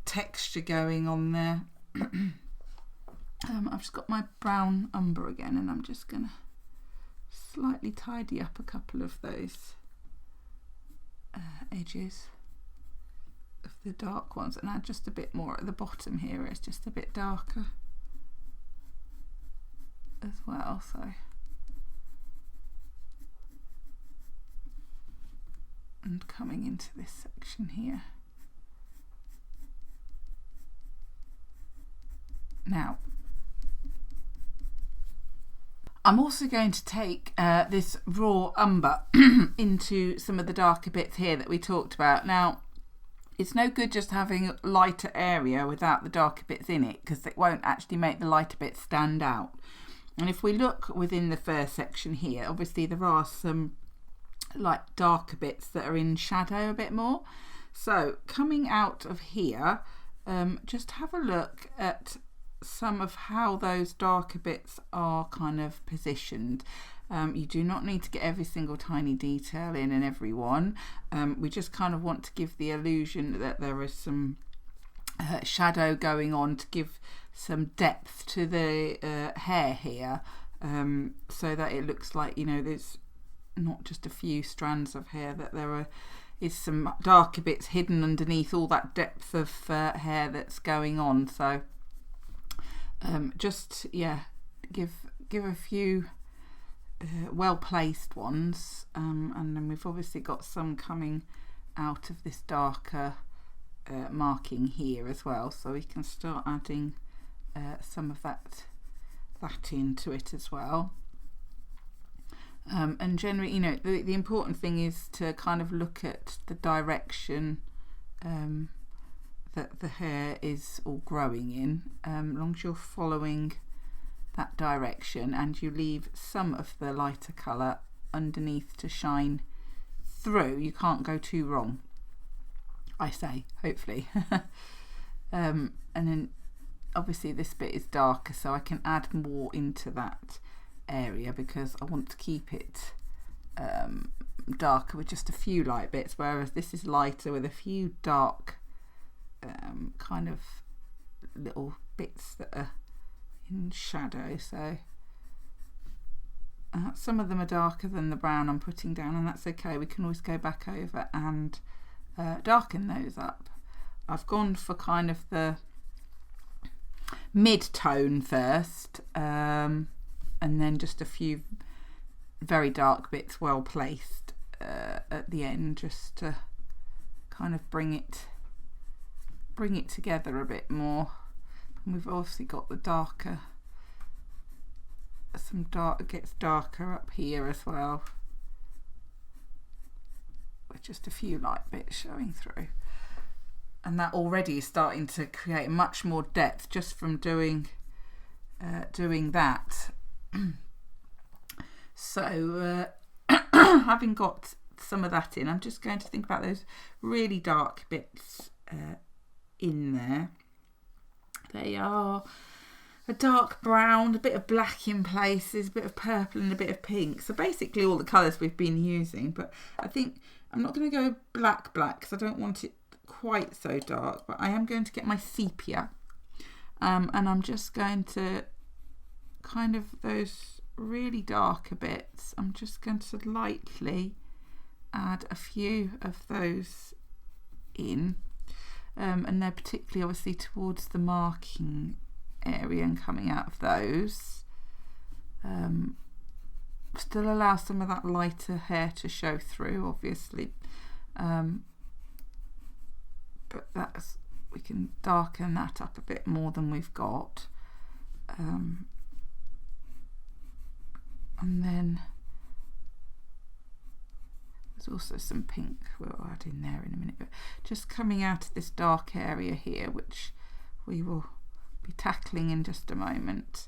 texture going on there. I've just got my brown umber again, and I'm just gonna slightly tidy up a couple of those edges of the dark ones, and add just a bit more at the bottom here. It's just a bit darker as well, so and coming into this section here. Now I'm also going to take this raw umber into some of the darker bits here that we talked about. Now it's no good just having a lighter area without the darker bits in it, because it won't actually make the lighter bits stand out. And if we look within the first section here, obviously there are some like darker bits that are in shadow a bit more. So coming out of here, just have a look at some of how those darker bits are kind of positioned. You do not need to get every single tiny detail in every one. We just kind of want to give the illusion that there is some shadow going on to give some depth to the hair here, so that it looks like, you know, there's not just a few strands of hair, that there is some darker bits hidden underneath all that depth of hair that's going on. So just give a few well placed ones, and then we've obviously got some coming out of this darker marking here as well, so we can start adding some of that into it as well. And generally, you know, the important thing is to kind of look at the direction that the hair is all growing in, as long as you're following that direction and you leave some of the lighter colour underneath to shine through, you can't go too wrong, I say, hopefully. And then obviously this bit is darker, so I can add more into that area because I want to keep it darker with just a few light bits, whereas this is lighter with a few dark kind of little bits that are in shadow. So Some of them are darker than the brown I'm putting down, and that's okay. We can always go back over and darken those up. I've gone for kind of the mid-tone first, and then just a few very dark bits well placed at the end, just to kind of bring it together a bit more. And we've obviously got the darker, it gets darker up here as well, with just a few light bits showing through. And that already is starting to create much more depth just from doing that. So having got some of that in, I'm just going to think about those really dark bits in there. They are a dark brown, a bit of black in places, a bit of purple and a bit of pink. So basically all the colours we've been using, but I think I'm not going to go black because I don't want it quite so dark, but I am going to get my sepia, and I'm just going to kind of those really darker bits, I'm just going to lightly add a few of those in, and they're particularly obviously towards the marking area and coming out of those. Still allow some of that lighter hair to show through, obviously, but we can darken that up a bit more than we've got, and then there's also some pink we'll add in there in a minute, but just coming out of this dark area here, which we will be tackling in just a moment.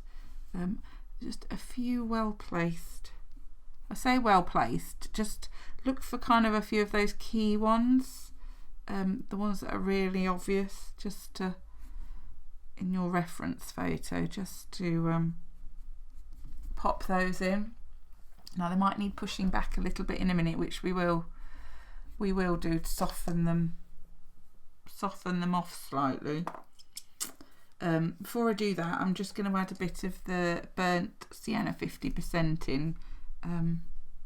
Just a few well placed, I say well placed, just look for kind of a few of those key ones, the ones that are really obvious, just to, in your reference photo, just to pop those in. Now they might need pushing back a little bit in a minute, which we will do to soften them off slightly. Before I do that, I'm just going to add a bit of the burnt sienna 50% in,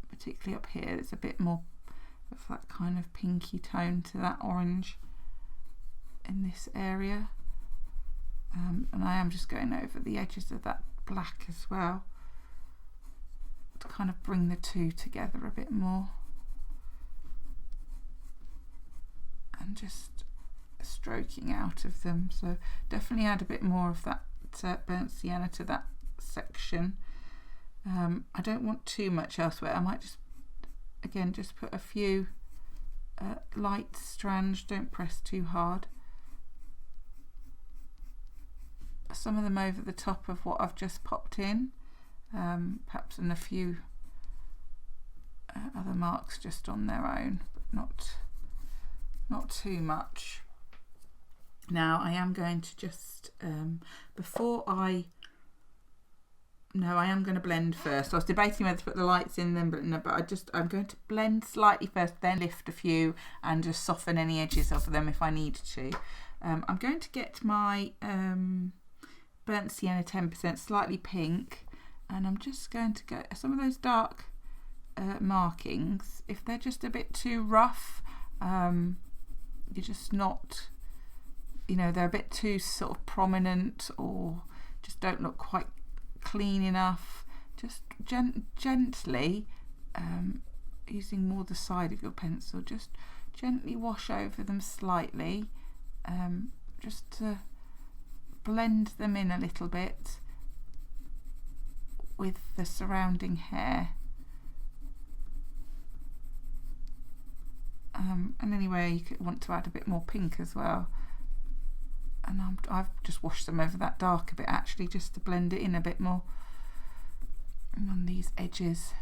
particularly up here. There's a bit more of that kind of pinky tone to that orange in this area, and I am just going over the edges of that black as well to kind of bring the two together a bit more, and just stroking out of them. So definitely add a bit more of that burnt sienna to that section. I don't want too much elsewhere. I might just put a few light strands, don't press too hard, some of them over the top of what I've just popped in, perhaps in a few other marks just on their own, but not too much. Now I am going to just I am going to blend first. I was debating whether to put the lights in them, but no, I'm going to blend slightly first, then lift a few and just soften any edges of them if I need to. I'm going to get my burnt sienna 10%, slightly pink, and I'm just going to get some of those dark markings. If they're just a bit too rough, you're just not, they're a bit too sort of prominent or just don't look quite clean enough, just gently, using more the side of your pencil, just gently wash over them slightly, just to blend them in a little bit with the surrounding hair. And anyway, you could want to add a bit more pink as well, and I've just washed them over that darker bit actually, just to blend it in a bit more on these edges.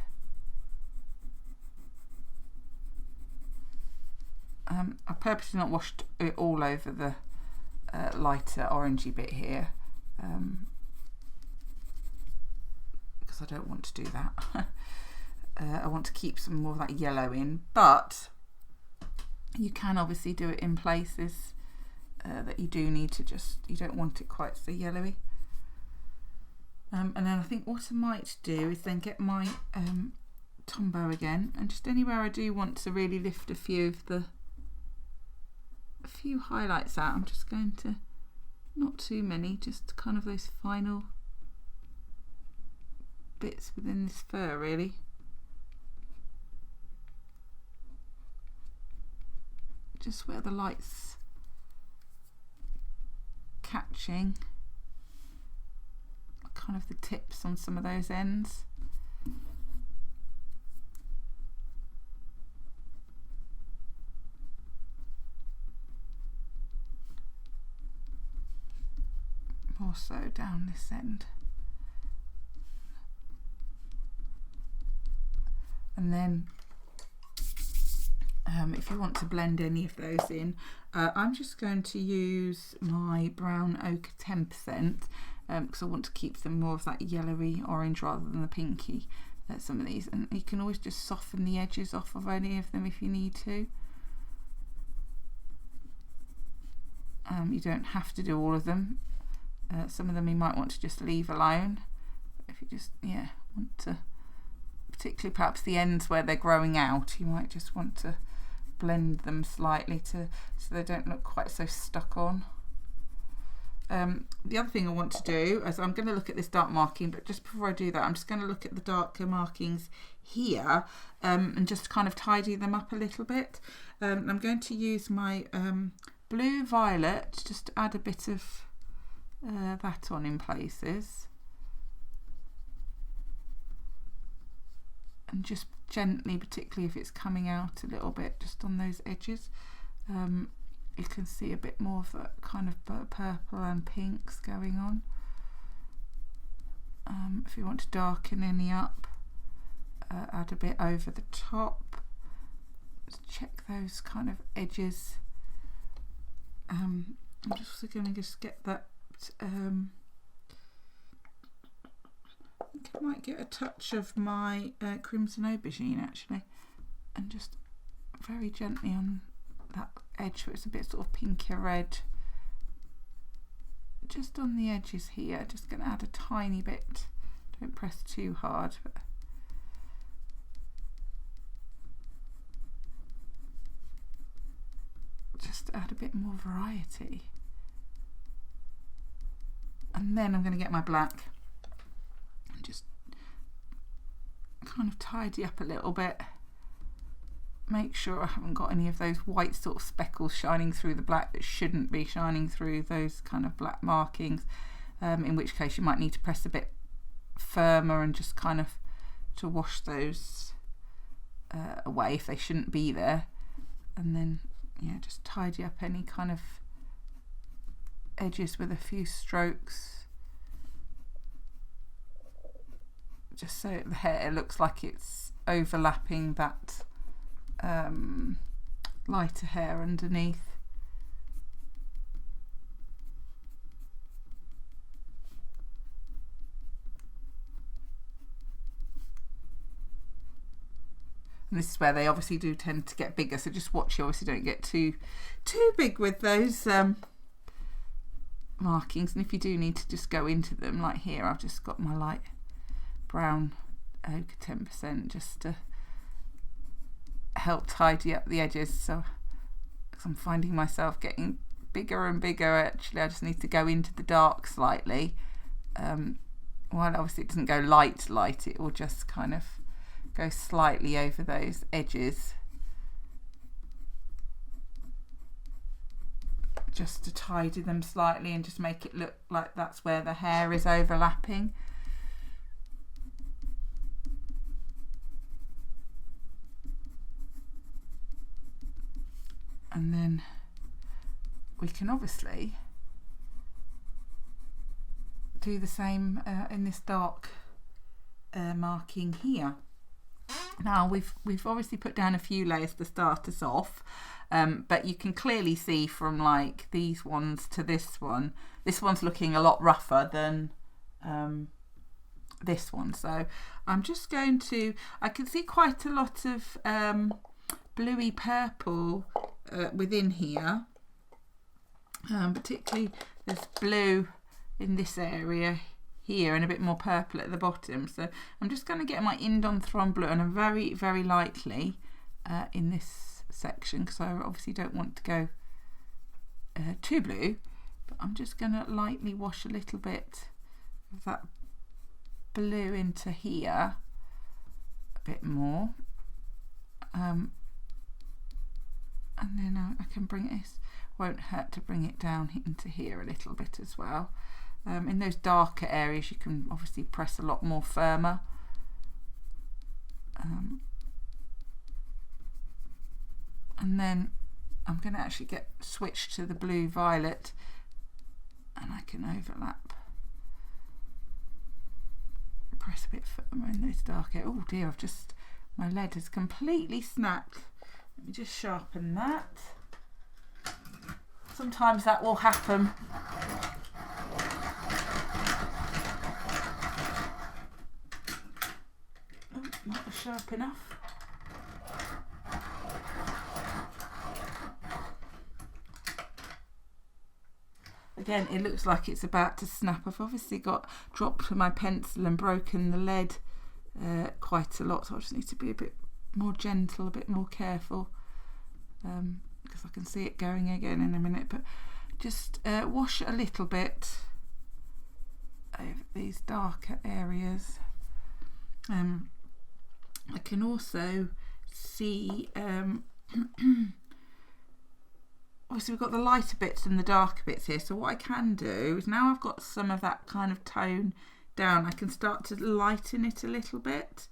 I've purposely not washed it all over the lighter orangey bit here, because I don't want to do that. I want to keep some more of that yellow in, but you can obviously do it in places that you do need to you don't want it quite so yellowy. And then I think what I might do is then get my Tombow again, and just anywhere I do want to really lift a few highlights out, I'm just going to, not too many, just kind of those final bits within this fur really. Just where the light's catching, kind of the tips on some of those ends. More so down this end. And then if you want to blend any of those in, I'm just going to use my brown ochre 10%, because I want to keep them more of that yellowy orange rather than the pinky, some of these. And you can always just soften the edges off of any of them if you need to. You don't have to do all of them. Some of them you might want to just leave alone. If you just, want to, particularly perhaps the ends where they're growing out, you might just want to blend them slightly so they don't look quite so stuck on. The other thing I want to do is I'm going to look at this dark marking, but just before I do that, I'm just going to look at the darker markings here and just kind of tidy them up a little bit. I'm going to use my blue violet just to add a bit of that on in places, and just gently, particularly if it's coming out a little bit, just on those edges, you can see a bit more of that kind of purple and pinks going on. If you want to darken any up, add a bit over the top. Just check those kind of edges. I'm just also going to just get that. I think I might get a touch of my crimson aubergine actually, and just very gently on that edge where it's a bit sort of pinky red, just on the edges here. Just going to add a tiny bit, don't press too hard, but just add a bit more variety. And then I'm going to get my black and just kind of tidy up a little bit. Make sure I haven't got any of those white sort of speckles shining through the black that shouldn't be shining through those kind of black markings, in which case you might need to press a bit firmer and just kind of to wash those away if they shouldn't be there. And then just tidy up any kind of edges with a few strokes, just so the hair looks like it's overlapping that lighter hair underneath. And this is where they obviously do tend to get bigger, so just watch you obviously don't get too big with those markings. And if you do need to just go into them, like here I've just got my light brown ochre 10% just to help tidy up the edges. So I'm finding myself getting bigger and bigger, actually I just need to go into the dark slightly. While obviously it doesn't go light, it will just kind of go slightly over those edges, just to tidy them slightly and just make it look like that's where the hair is overlapping. And then we can obviously do the same in this dark marking here. Now we've obviously put down a few layers to start us off, but you can clearly see from like these ones to this one's looking a lot rougher than this one. So I'm just going to, I can see quite a lot of bluey purple within here, particularly there's blue in this area here and a bit more purple at the bottom. So I'm just going to get my Indonthron blue, and I'm very, very lightly in this section because I obviously don't want to go too blue, but I'm just going to lightly wash a little bit of that blue into here a bit more, and then I can bring it, won't hurt to bring it down into here a little bit as well. In those darker areas you can obviously press a lot more firmer. And then I'm going to actually switch to the blue violet, and I can overlap, press a bit firmer in those dark areas. Oh dear, my lead has completely snapped. Let me just sharpen that. Sometimes that will happen. Oh, not sharp enough. Again, it looks like it's about to snap. I've obviously dropped my pencil and broken the lead quite a lot, so I just need to be a bit more gentle, a bit more careful, because I can see it going again in a minute. But just wash a little bit over these darker areas. I can also see obviously we've got the lighter bits and the darker bits here, so what I can do is, now I've got some of that kind of tone down, I can start to lighten it a little bit,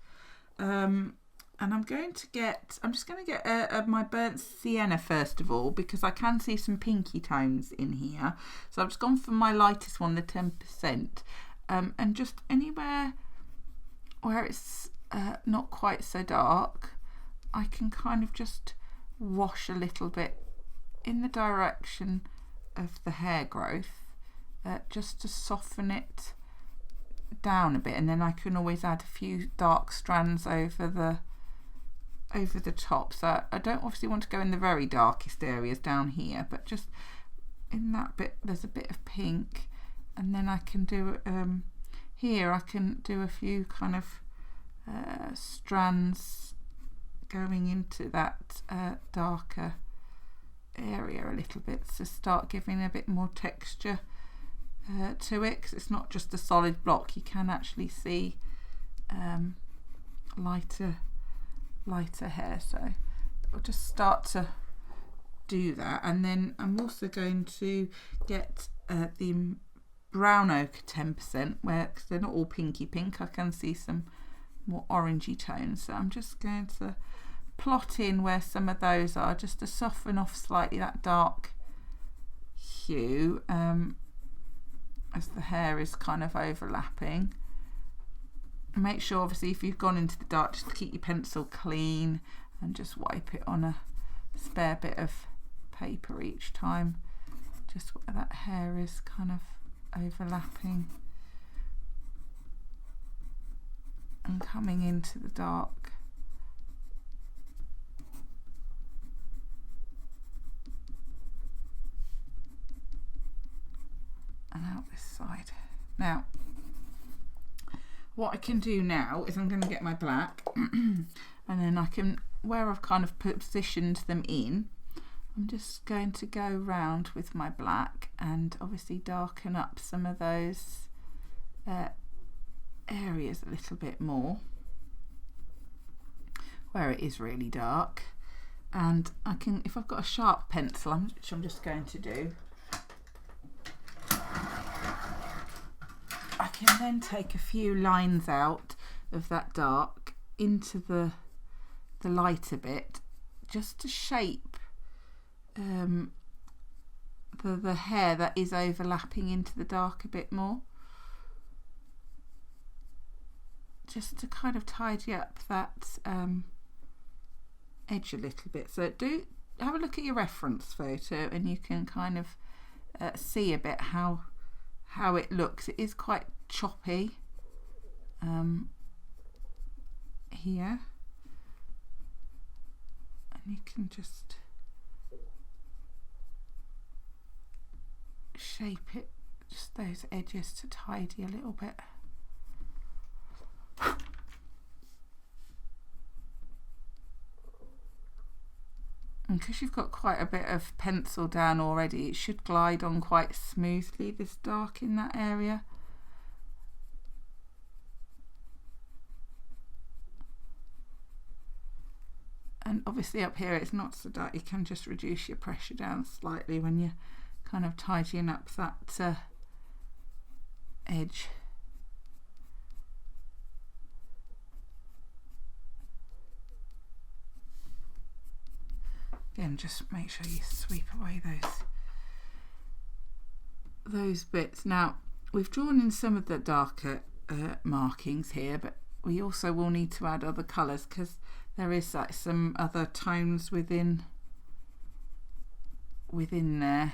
and I'm just going to get my burnt sienna first of all, because I can see some pinky tones in here. So I've just gone for my lightest one, the 10%, and just anywhere where it's not quite so dark, I can kind of just wash a little bit in the direction of the hair growth, just to soften it down a bit, and then I can always add a few dark strands over the top. So I don't obviously want to go in the very darkest areas down here, but just in that bit there's a bit of pink, and then I can do here I can do a few kind of strands going into that darker area a little bit, to start giving a bit more texture to it, because it's not just a solid block. You can actually see lighter hair. So I'll just start to do that, and then I'm also going to get the brown ochre 10%, where, because they're not all pinky pink, I can see some more orangey tones. So I'm just going to plot in where some of those are, just to soften off slightly that dark hue as the hair is kind of overlapping. Make sure obviously if you've gone into the dark, just keep your pencil clean and just wipe it on a spare bit of paper each time, just where that hair is kind of overlapping and coming into the dark. And out this side. Now, what I can do now is I'm going to get my black and then I can, where I've kind of positioned them in, I'm just going to go round with my black and obviously darken up some of those areas a little bit more where it is really dark. And I can, if I've got a sharp pencil, which I'm just going to do, I can then take a few lines out of that dark into the lighter bit, just to shape the hair that is overlapping into the dark a bit more, just to kind of tidy up that edge a little bit. So do have a look at your reference photo and you can kind of see a bit how it looks. It is quite choppy here, and you can just shape it just those edges to tidy a little bit. And because you've got quite a bit of pencil down already, it should glide on quite smoothly, this dark in that area. And obviously up here it's not so dark, you can just reduce your pressure down slightly when you're kind of tidying up that edge. Again, just make sure you sweep away those bits. Now, we've drawn in some of the darker markings here, but we also will need to add other colours because there is like some other tones within there.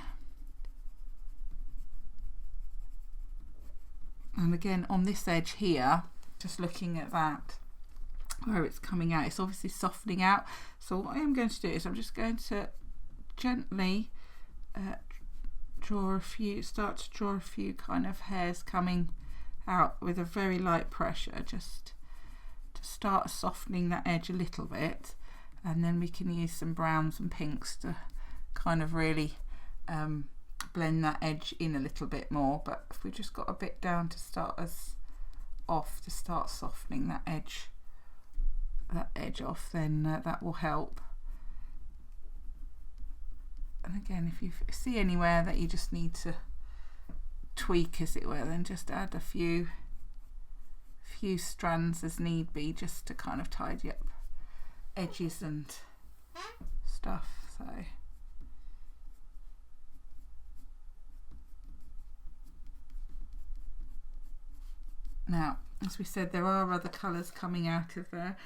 And again, on this edge here, just looking at that, where it's coming out, it's obviously softening out. So what I am going to do is I'm just going to gently start to draw a few kind of hairs coming out with a very light pressure, just to start softening that edge a little bit, and then we can use some browns and pinks to kind of really blend that edge in a little bit more. But if we just got a bit down to start us off, to start softening that edge off, then that will help. And again, if you see anywhere that you just need to tweak, as it were, then just add a few strands as need be, just to kind of tidy up edges and stuff. So now, as we said, there are other colours coming out of there.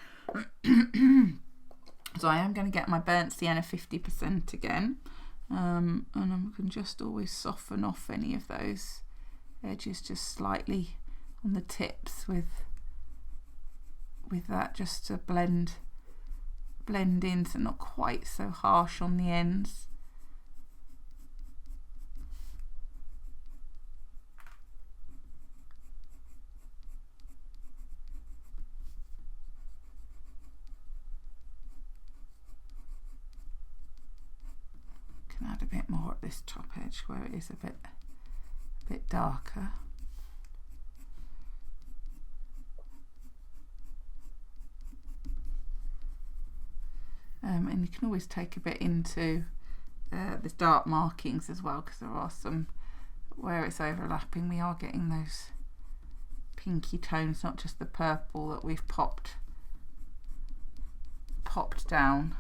So I am going to get my burnt sienna 50% again, and I can just always soften off any of those edges just slightly on the tips with that, just to blend in, so not quite so harsh on the ends. Can add a bit more at this top edge where it is a bit darker. And you can always take a bit into the dark markings as well, because there are some where it's overlapping, we are getting those pinky tones, not just the purple that we've popped down.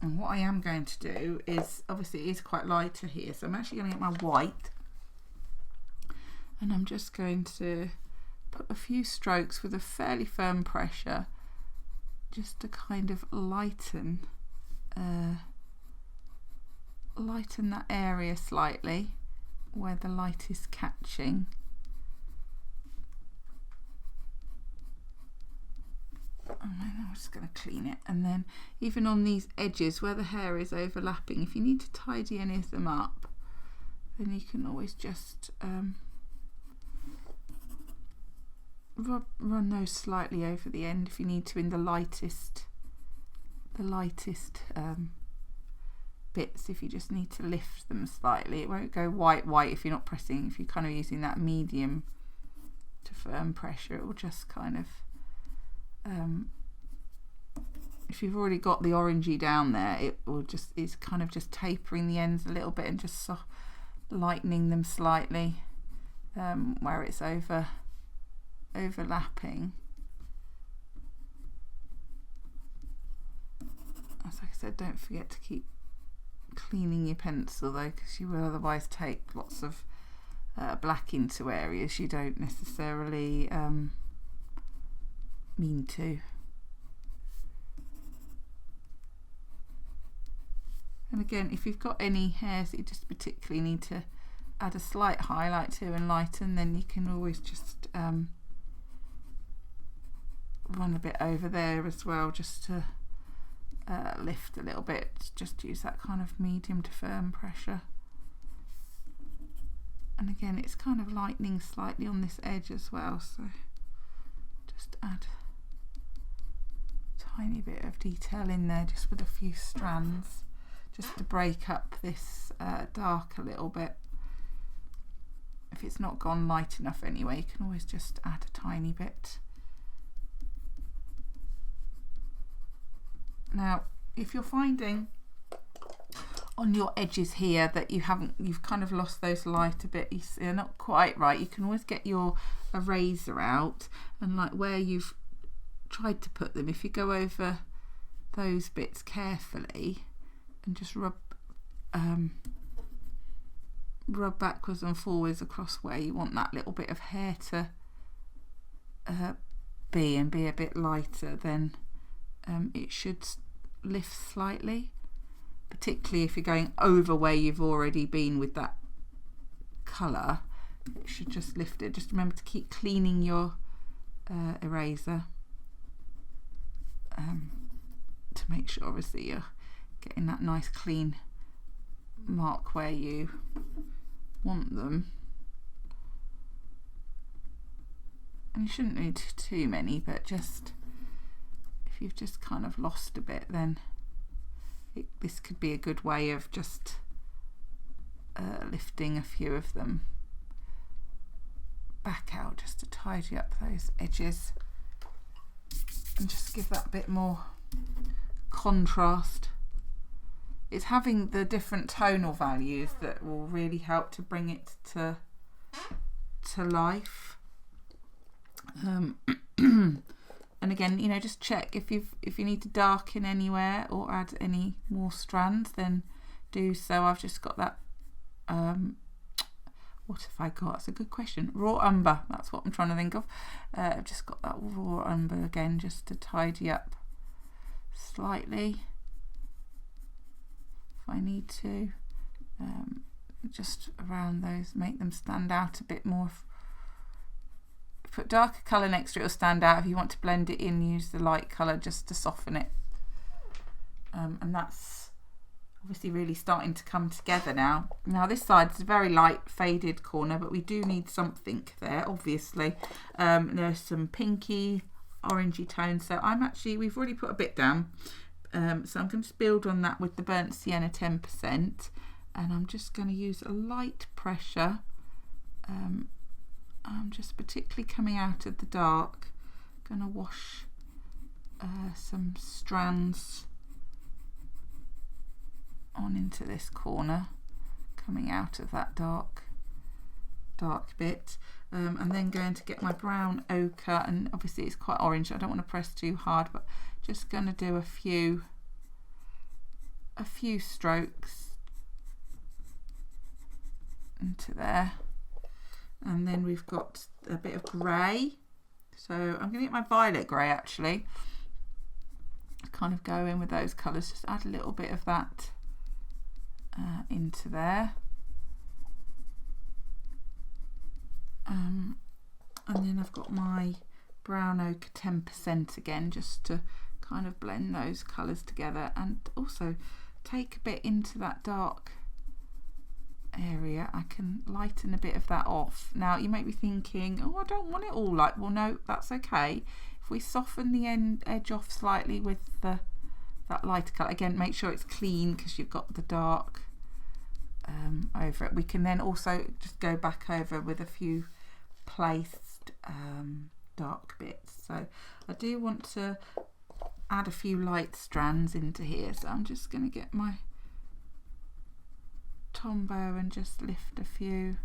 And what I am going to do is, obviously it is quite lighter here, so I'm actually going to get my white, and I'm just going to put a few strokes with a fairly firm pressure, just to kind of lighten that area slightly where the light is catching. And then I'm just going to clean it, and then even on these edges where the hair is overlapping, if you need to tidy any of them up, then you can always just run those slightly over the end if you need to, in the lightest bits. If you just need to lift them slightly, it won't go white if you're not pressing. If you're kind of using that medium to firm pressure, it will just kind of if you've already got the orangey down there, it's kind of just tapering the ends a little bit and just lightening them slightly where it's overlapping. As I said, don't forget to keep cleaning your pencil though, because you will otherwise take lots of black into areas you don't necessarily mean to. And again, if you've got any hairs that you just particularly need to add a slight highlight to and lighten, then you can always just run a bit over there as well, just to lift a little bit. Just use that kind of medium to firm pressure. And again, it's kind of lightening slightly on this edge as well, so just add a tiny bit of detail in there just with a few strands, just to break up this dark a little bit. If it's not gone light enough anyway, you can always just add a tiny bit. Now, if you're finding on your edges here that you've kind of lost those light a bit, you're not quite right, you can always get your eraser out and, like, where you've tried to put them, if you go over those bits carefully and just rub backwards and forwards across where you want that little bit of hair to be a bit lighter, then it should lift slightly, particularly if you're going over where you've already been with that colour. It should just lift it. Just remember to keep cleaning your eraser to make sure obviously you're getting that nice clean mark where you want them. And you shouldn't need too many, but just if you've just kind of lost a bit, then this could be a good way of just lifting a few of them back out, just to tidy up those edges and just give that bit more contrast. It's having the different tonal values that will really help to bring it to life. And again, you know, just check if you need to darken anywhere or add any more strands, then do so. I've just got that. What have I got? That's a good question. Raw umber. That's what I'm trying to think of. I've just got that raw umber again, just to tidy up slightly if I need to. Just around those, make them stand out a bit more. Put darker colour next to it, will stand out. If you want to blend it in, use the light colour just to soften it. And that's obviously really starting to come together now. Now this side is a very light faded corner, but we do need something there, obviously. There's some pinky, orangey tones. So we've already put a bit down. So I'm going to build on that with the burnt sienna 10%. And I'm just going to use a light pressure. I'm just particularly coming out of the dark, going to wash some strands on into this corner, coming out of that dark bit, and then going to get my brown ochre, and obviously it's quite orange, I don't want to press too hard, but just going to do a few strokes into there. And then we've got a bit of grey, so I'm going to get my violet grey actually, kind of go in with those colours, just add a little bit of that into there. And then I've got my brown ochre 10% again, just to kind of blend those colours together, and also take a bit into that dark area. I can lighten a bit of that off. Now you might be thinking, oh, I don't want it all light. Well, no, that's okay. If we soften the edge off slightly with that lighter colour, again, make sure it's clean because you've got the dark over it. We can then also just go back over with a few placed dark bits. So I do want to add a few light strands into here, so I'm just going to get my Tombow and just lift a few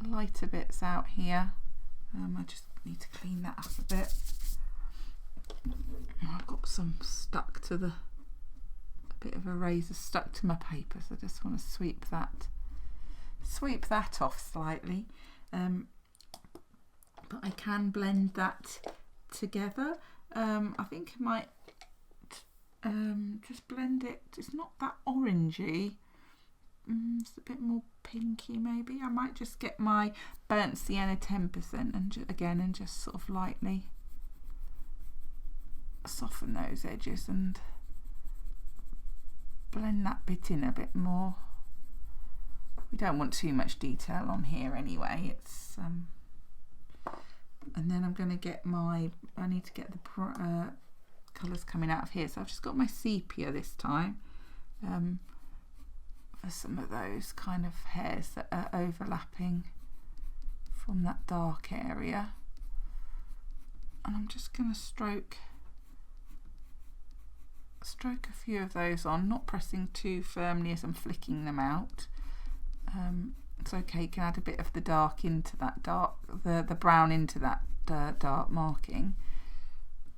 lighter bits out here. I just need to clean that up a bit. I've got some stuck to a bit of eraser stuck to my paper, so I just want to sweep that off slightly. But I can blend that together. I think I might just blend it. It's not that orangey. It's a bit more pinky maybe. I might just get my burnt sienna 10% and just sort of lightly soften those edges and blend that bit in a bit more. We don't want too much detail on here anyway. It's and then I'm going to get I need to get the colours coming out of here. So I've just got my sepia this time for some of those kind of hairs that are overlapping from that dark area. And I'm just going to stroke a few of those on, not pressing too firmly as I'm flicking them out. It's okay, you can add a bit of the dark into that dark, the brown into that dark marking.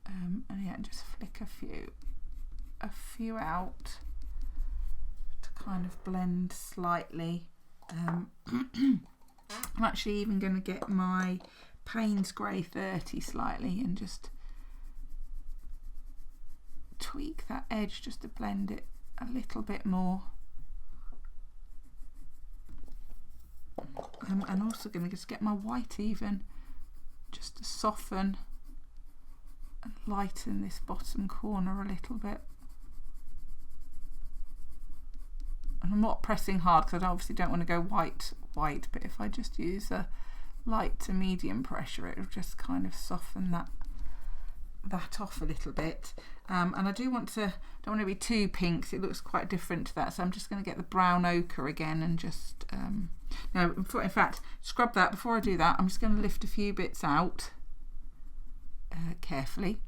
And yeah, just flick a few out to kind of blend slightly. I'm actually even going to get my Payne's Grey 30 slightly and just tweak that edge just to blend it a little bit more. And also going to just get my white even, just to soften and lighten this bottom corner a little bit. And I'm not pressing hard because I obviously don't want to go white, but if I just use a light to medium pressure, it'll just kind of soften that off a little bit. And I don't want to be too pink, so it looks quite different to that. So I'm just going to get the brown ochre again and just no, in fact, scrub that. Before I do that, I'm just going to lift a few bits out carefully.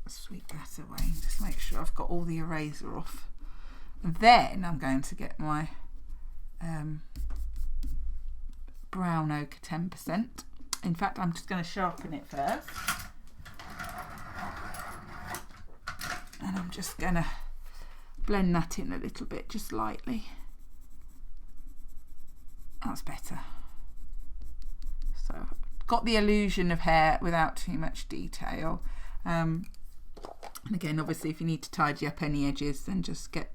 Sweep that away. Just make sure I've got all the eraser off. And then I'm going to get my brown ochre 10%. In fact, I'm just going to sharpen it first. And I'm just going to blend that in a little bit, just lightly. That's better. So, got the illusion of hair without too much detail. And again, obviously, if you need to tidy up any edges, then just get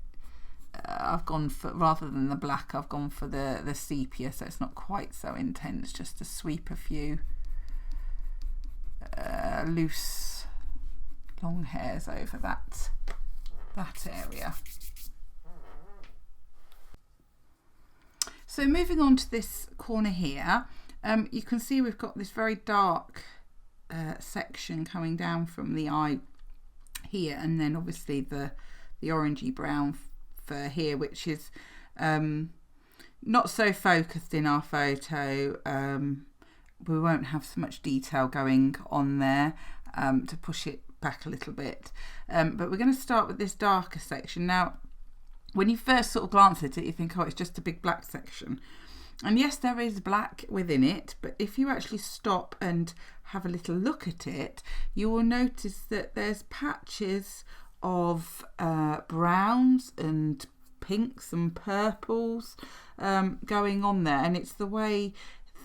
I've gone for, rather than the black, I've gone for the sepia, so it's not quite so intense, just to sweep a few loose long hairs over that area. So moving on to this corner here, you can see we've got this very dark section coming down from the eye here, and then obviously the orangey brown fur here, which is not so focused in our photo. We won't have so much detail going on there to push it back a little bit, but we're going to start with this darker section. Now, when you first sort of glance at it, you think, oh, it's just a big black section, and yes, there is black within it, but if you actually stop and have a little look at it, you will notice that there's patches of browns and pinks and purples going on there, and it's the way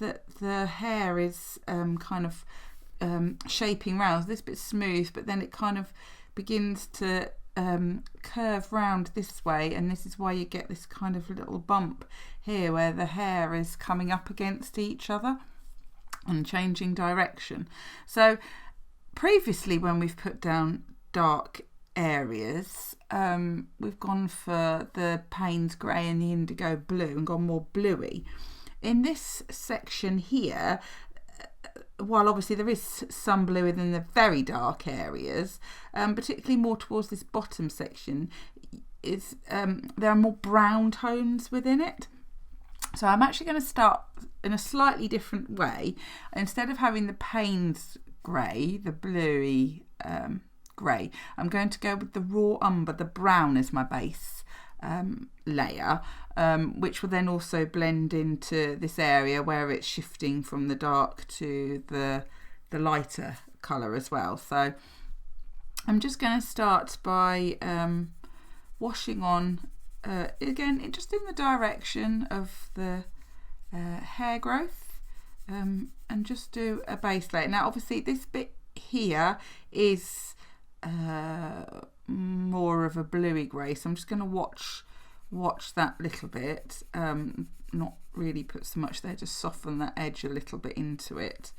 that the hair is kind of shaping round. This bit's smooth, but then it kind of begins to curve round this way, and this is why you get this kind of little bump here where the hair is coming up against each other and changing direction. So previously, when we've put down dark areas, we've gone for the Payne's Grey and the indigo blue and gone more bluey. In this section here, while obviously there is some blue in the very dark areas, particularly more towards this bottom section, is there are more brown tones within it. So I'm actually going to start in a slightly different way. Instead of having the Payne's Grey, the bluey grey, I'm going to go with the raw umber, the brown, as my base layer, which will then also blend into this area where it's shifting from the dark to the lighter colour as well. So I'm just going to start by washing on again just in the direction of the hair growth, and just do a base layer. Now obviously this bit here is more of a bluey grey, so I'm just going to watch that little bit. not really put so much there, just soften that edge a little bit into it,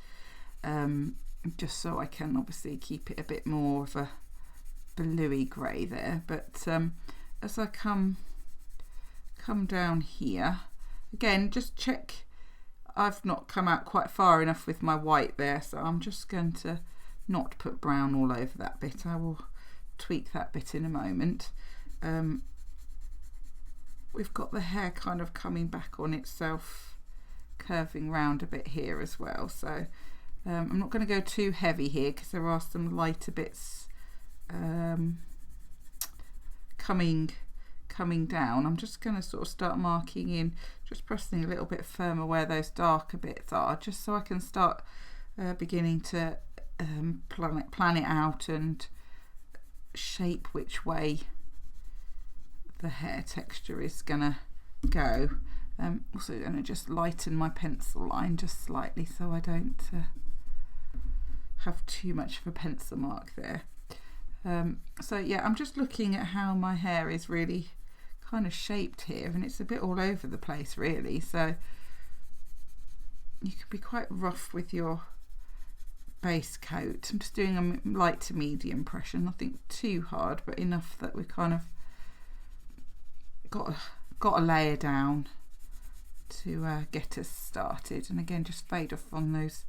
just so I can obviously keep it a bit more of a bluey grey there. But as I come down here, again, just check I've not come out quite far enough with my white there, so I'm just going to not put brown all over that bit. I will tweak that bit in a moment. We've got the hair kind of coming back on itself, curving round a bit here as well, so I'm not going to go too heavy here because there are some lighter bits coming down. I'm just going to sort of start marking in, just pressing a little bit firmer where those darker bits are, just so I can start beginning to plan it out and shape which way the hair texture is gonna go. Also going to just lighten my pencil line just slightly so I don't have too much of a pencil mark there. So yeah, I'm just looking at how my hair is really kind of shaped here, and it's a bit all over the place really, so you could be quite rough with your base coat. I'm just doing a light to medium pressure, nothing too hard, but enough that we kind of got a layer down to get us started. And again, just fade off on those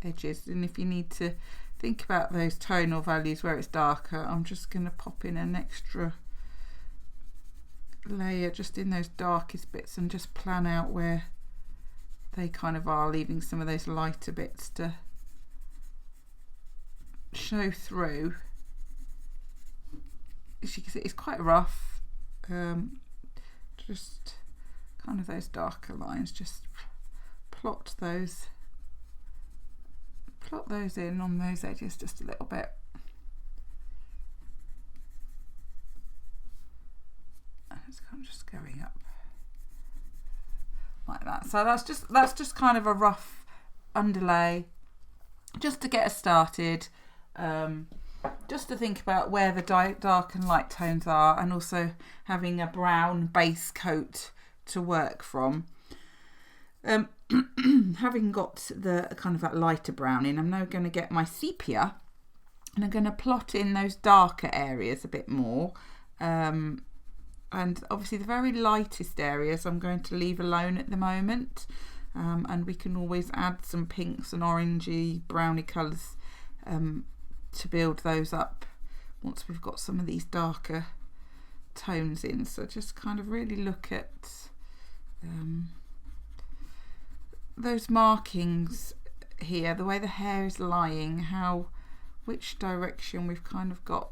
edges, and if you need to think about those tonal values where it's darker, I'm just going to pop in an extra layer just in those darkest bits and just plan out where they kind of are, leaving some of those lighter bits to show through. As you can see, it's quite rough. Just kind of those darker lines, just plot those in on those edges just a little bit. And it's kind of just going up like that. So that's just kind of a rough underlay just to get us started. Just to think about where the dark and light tones are, and also having a brown base coat to work from. Having got the kind of that lighter brown in, I'm now going to get my sepia and I'm going to plot in those darker areas a bit more. And obviously the very lightest areas I'm going to leave alone at the moment. And we can always add some pinks and orangey, browny colours to build those up once we've got some of these darker tones in. So just kind of really look at those markings here, the way the hair is lying, which direction we've kind of got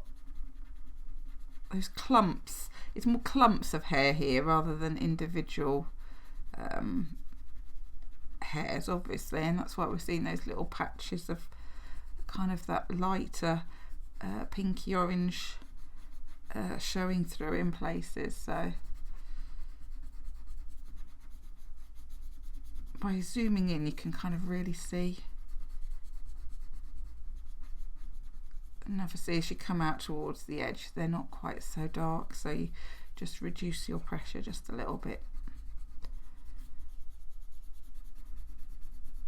those clumps. It's more clumps of hair here rather than individual hairs, obviously, and that's why we're seeing those little patches of kind of that lighter pinky orange showing through in places. So by zooming in, you can kind of really see. And obviously as you come out towards the edge, they're not quite so dark, so you just reduce your pressure just a little bit.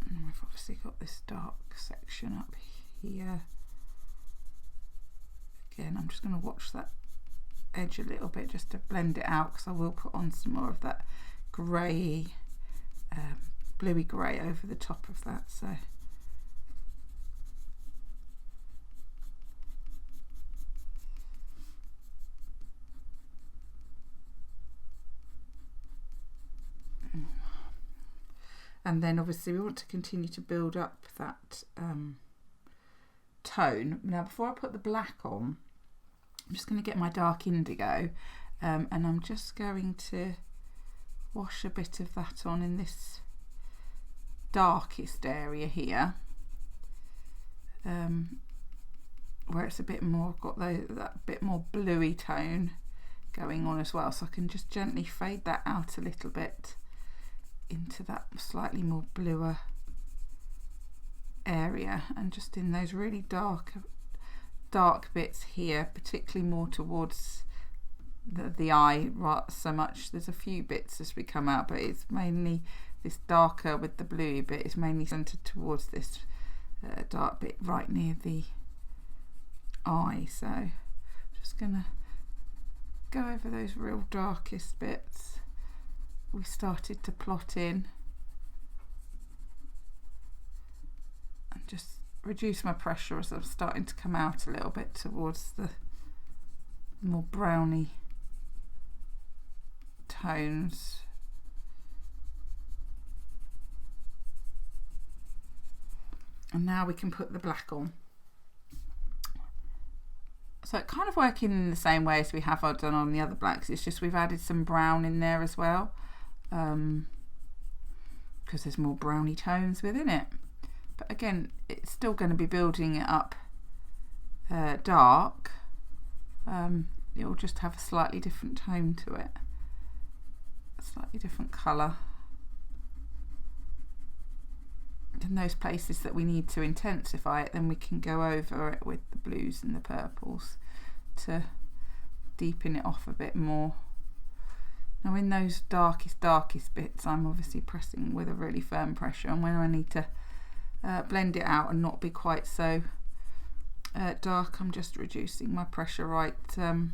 And we've obviously got this dark section up here. Again, I'm just going to watch that edge a little bit just to blend it out, because I will put on some more of that grey, bluey grey over the top of that. So and then obviously we want to continue to build up that tone. Now before I put the black on, I'm just going to get my dark indigo, and I'm just going to wash a bit of that on in this darkest area here, where it's a bit more got that bit more bluey tone going on as well, so I can just gently fade that out a little bit into that slightly more bluer area, and just in those really dark bits here, particularly more towards the eye so much. There's a few bits as we come out, but it's mainly this darker with the blue bit is mainly centered towards this dark bit right near the eye. So I'm just gonna go over those real darkest bits we started to plot in and just reduce my pressure as I'm starting to come out a little bit towards the more browny tones. And now we can put the black on. So it kind of working in the same way as we have done on the other blacks. It's just we've added some brown in there as well, because there's more browny tones within it. But again, it's still going to be building it up dark. It'll just have a slightly different tone to it, a slightly different colour. In those places that we need to intensify it, then we can go over it with the blues and the purples to deepen it off a bit more. Now in those darkest bits, I'm obviously pressing with a really firm pressure, and when I need to blend it out and not be quite so dark, I'm just reducing my pressure right down.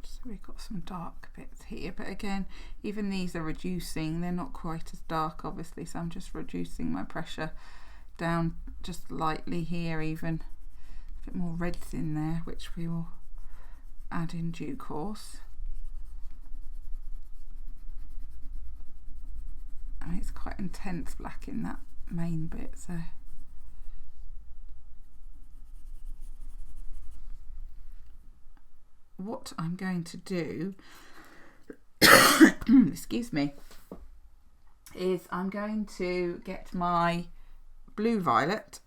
So we've got some dark bits here, but again, even these are reducing. They're not quite as dark, obviously, so I'm just reducing my pressure down just lightly here, even a bit more reds in there, which we will add in due course. I mean, it's quite intense black in that main bit, so what I'm going to do excuse me, is I'm going to get my blue violet,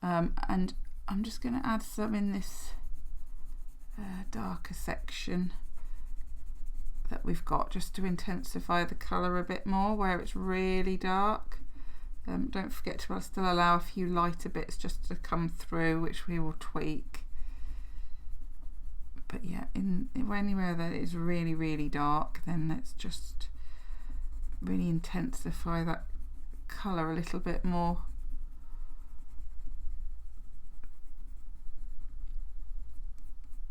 and I'm just going to add some in this darker section that we've got, just to intensify the colour a bit more where it's really dark. Don't forget to still allow a few lighter bits just to come through, which we will tweak. But yeah, anywhere that is really dark, then let's just really intensify that colour a little bit more.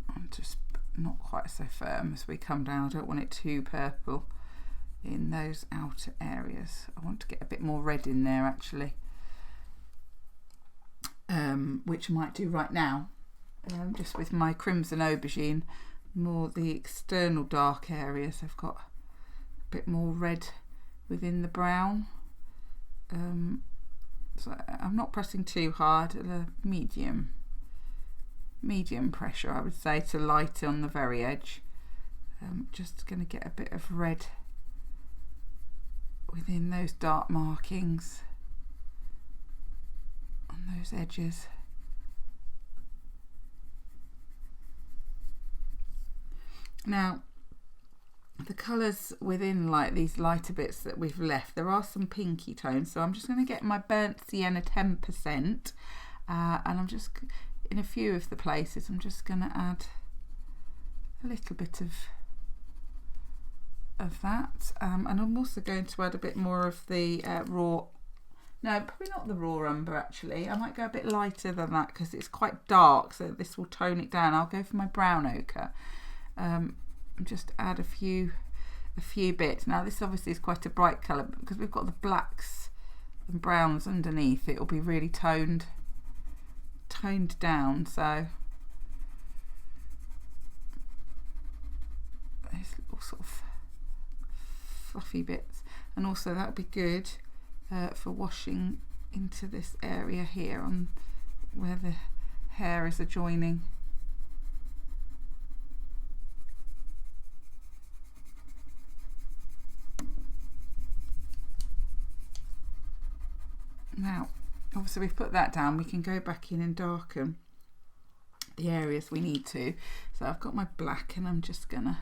I'm just not quite so firm as we come down. I don't want it too purple in those outer areas. I want to get a bit more red in there actually, which I might do right now. Just with my crimson aubergine, more the external dark areas, I've got a bit more red within the brown. So I'm not pressing too hard, at a medium pressure, I would say, to light on the very edge. Just going to get a bit of red within those dark markings on those edges. Now, the colours within like these lighter bits that we've left, there are some pinky tones, so I'm just going to get my burnt sienna 10%, and I'm just, in a few of the places, I'm just going to add a little bit of that, and I'm also going to add a bit more of the raw, no, probably not the raw umber actually. I might go a bit lighter than that because it's quite dark, so this will tone it down. I'll go for my brown ochre. Just add a few bits. Now this obviously is quite a bright colour, but because we've got the blacks and browns underneath, it will be really toned down. So those little sort of fluffy bits, and also that would be good for washing into this area here on where the hair is adjoining. Now, obviously we've put that down, we can go back in and darken the areas we need to. So I've got my black, and I'm just gonna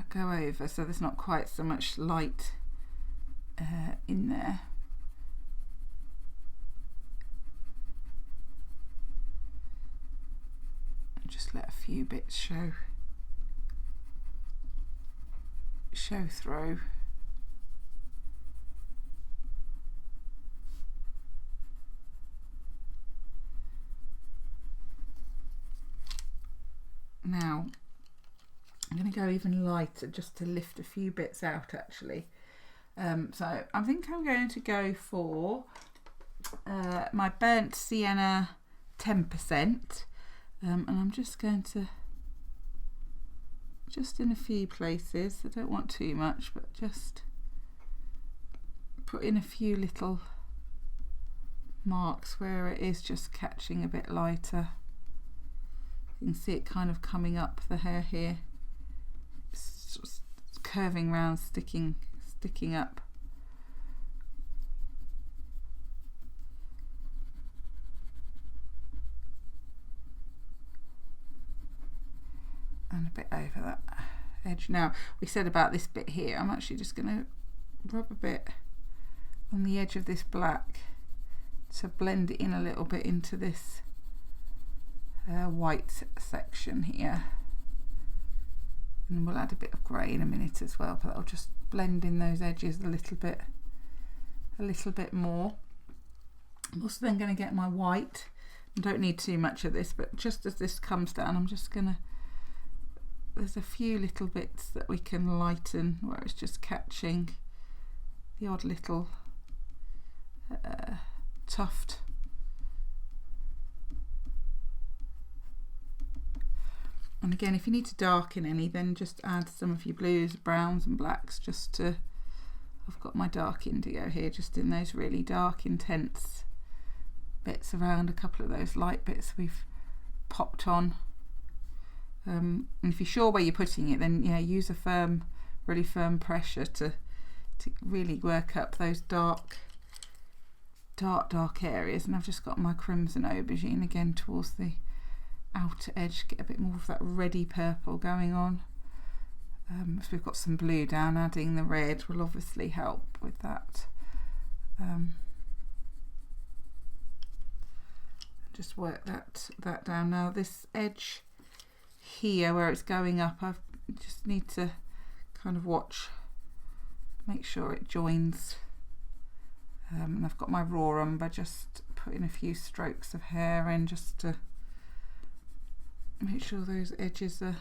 go over so there's not quite so much light in there. And just let a few bits show through. Now I'm going to go even lighter just to lift a few bits out actually. So I think I'm going to go for my burnt sienna 10%, and I'm just going to, just in a few places, I don't want too much, but just put in a few little marks where it is just catching a bit lighter. You can see it kind of coming up the hair here. It's just curving round, sticking up. And a bit over that edge. Now, we said about this bit here, I'm actually just going to rub a bit on the edge of this black to blend it in a little bit into this white section here. And we'll add a bit of grey in a minute as well, but that'll just blend in those edges a little bit more. I'm also then going to get my white. I don't need too much of this, but just as this comes down, I'm just going to, there's a few little bits that we can lighten where it's just catching the odd little tuft. And again, if you need to darken any, then just add some of your blues, browns and blacks just to, I've got my dark indigo here, just in those really dark, intense bits around a couple of those light bits we've popped on. And if you're sure where you're putting it, then yeah, use a really firm pressure to really work up those dark areas. And I've just got my crimson aubergine again towards the outer edge, get a bit more of that reddy purple going on. So we've got some blue down, adding the red will obviously help with that. Just work that down. Now this edge here where it's going up, I just need to kind of make sure it joins. And I've got my raw umber, just putting a few strokes of hair in just to make sure those edges are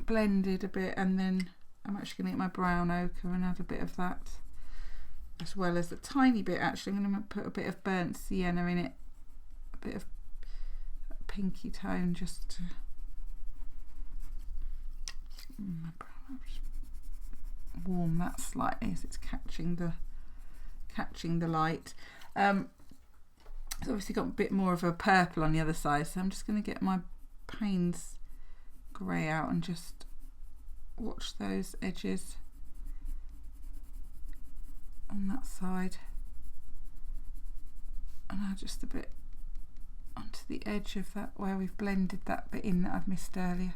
blended a bit, and then I'm actually going to get my brown ochre and add a bit of that, as well as a tiny bit. Actually, I'm going to put a bit of burnt sienna in it, a bit of pinky tone, just to warm that slightly as it's catching the light. It's obviously got a bit more of a purple on the other side, so I'm just going to get my Payne's grey out and just watch those edges on that side, and add just a bit onto the edge of that where we've blended that bit in that I've missed earlier.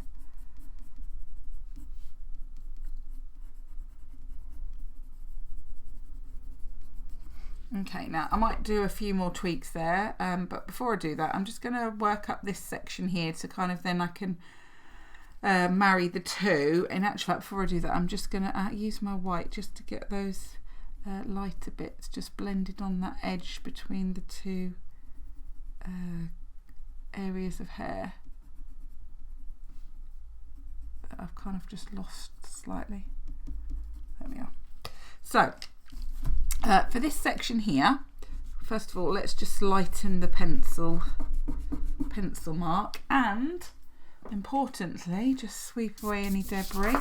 Okay, now I might do a few more tweaks there, but before I do that, I'm just going to work up this section here to kind of, then I can marry the two. In actual fact, before I do that, I'm just going to use my white just to get those lighter bits just blended on that edge between the two areas of hair that I've kind of just lost slightly. There we are. So for this section here, first of all, let's just lighten the pencil mark, and importantly, just sweep away any debris.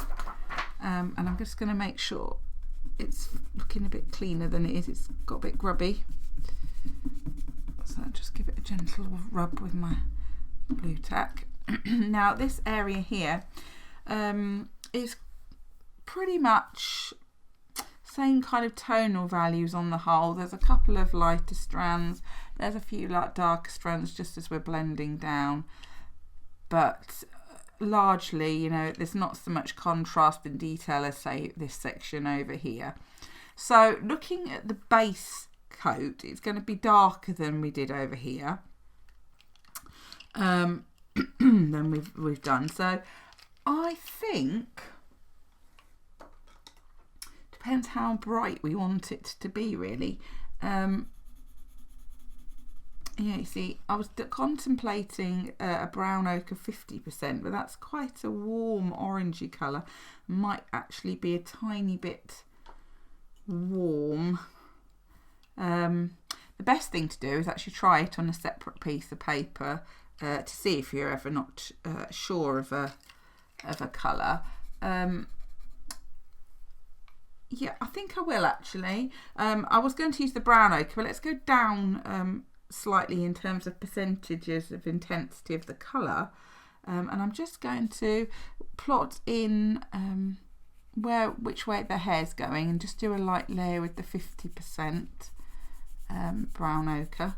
And I'm just going to make sure it's looking a bit cleaner than it is. It's got a bit grubby, so I'll just give it a gentle rub with my blue tack. Now this area here is pretty much same kind of tonal values on the whole. There's a couple of lighter strands, there's a few like darker strands just as we're blending down, but largely, you know, there's not so much contrast and detail as, say, this section over here. So looking at the base coat, it's going to be darker than we did over here, than we've done. So I think, depends how bright we want it to be, really. Yeah, you see, I was contemplating a brown ochre 50%, but that's quite a warm orangey colour. Might actually be a tiny bit warm. The best thing to do is actually try it on a separate piece of paper to see if you're ever not sure of a colour. Yeah, I think I will actually. I was going to use the brown ochre, but let's go down slightly in terms of percentages of intensity of the colour, and I'm just going to plot in which way the hair's going, and just do a light layer with the 50% brown ochre,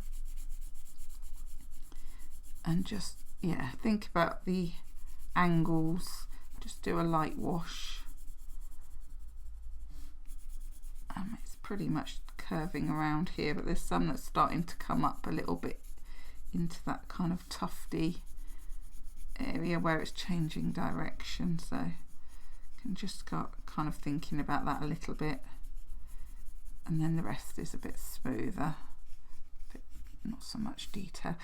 and just, yeah, think about the angles. Just do a light wash. It's pretty much curving around here, but there's some that's starting to come up a little bit into that kind of tufty area where it's changing direction, so you can just start kind of thinking about that a little bit, and then the rest is a bit smoother, not so much detail.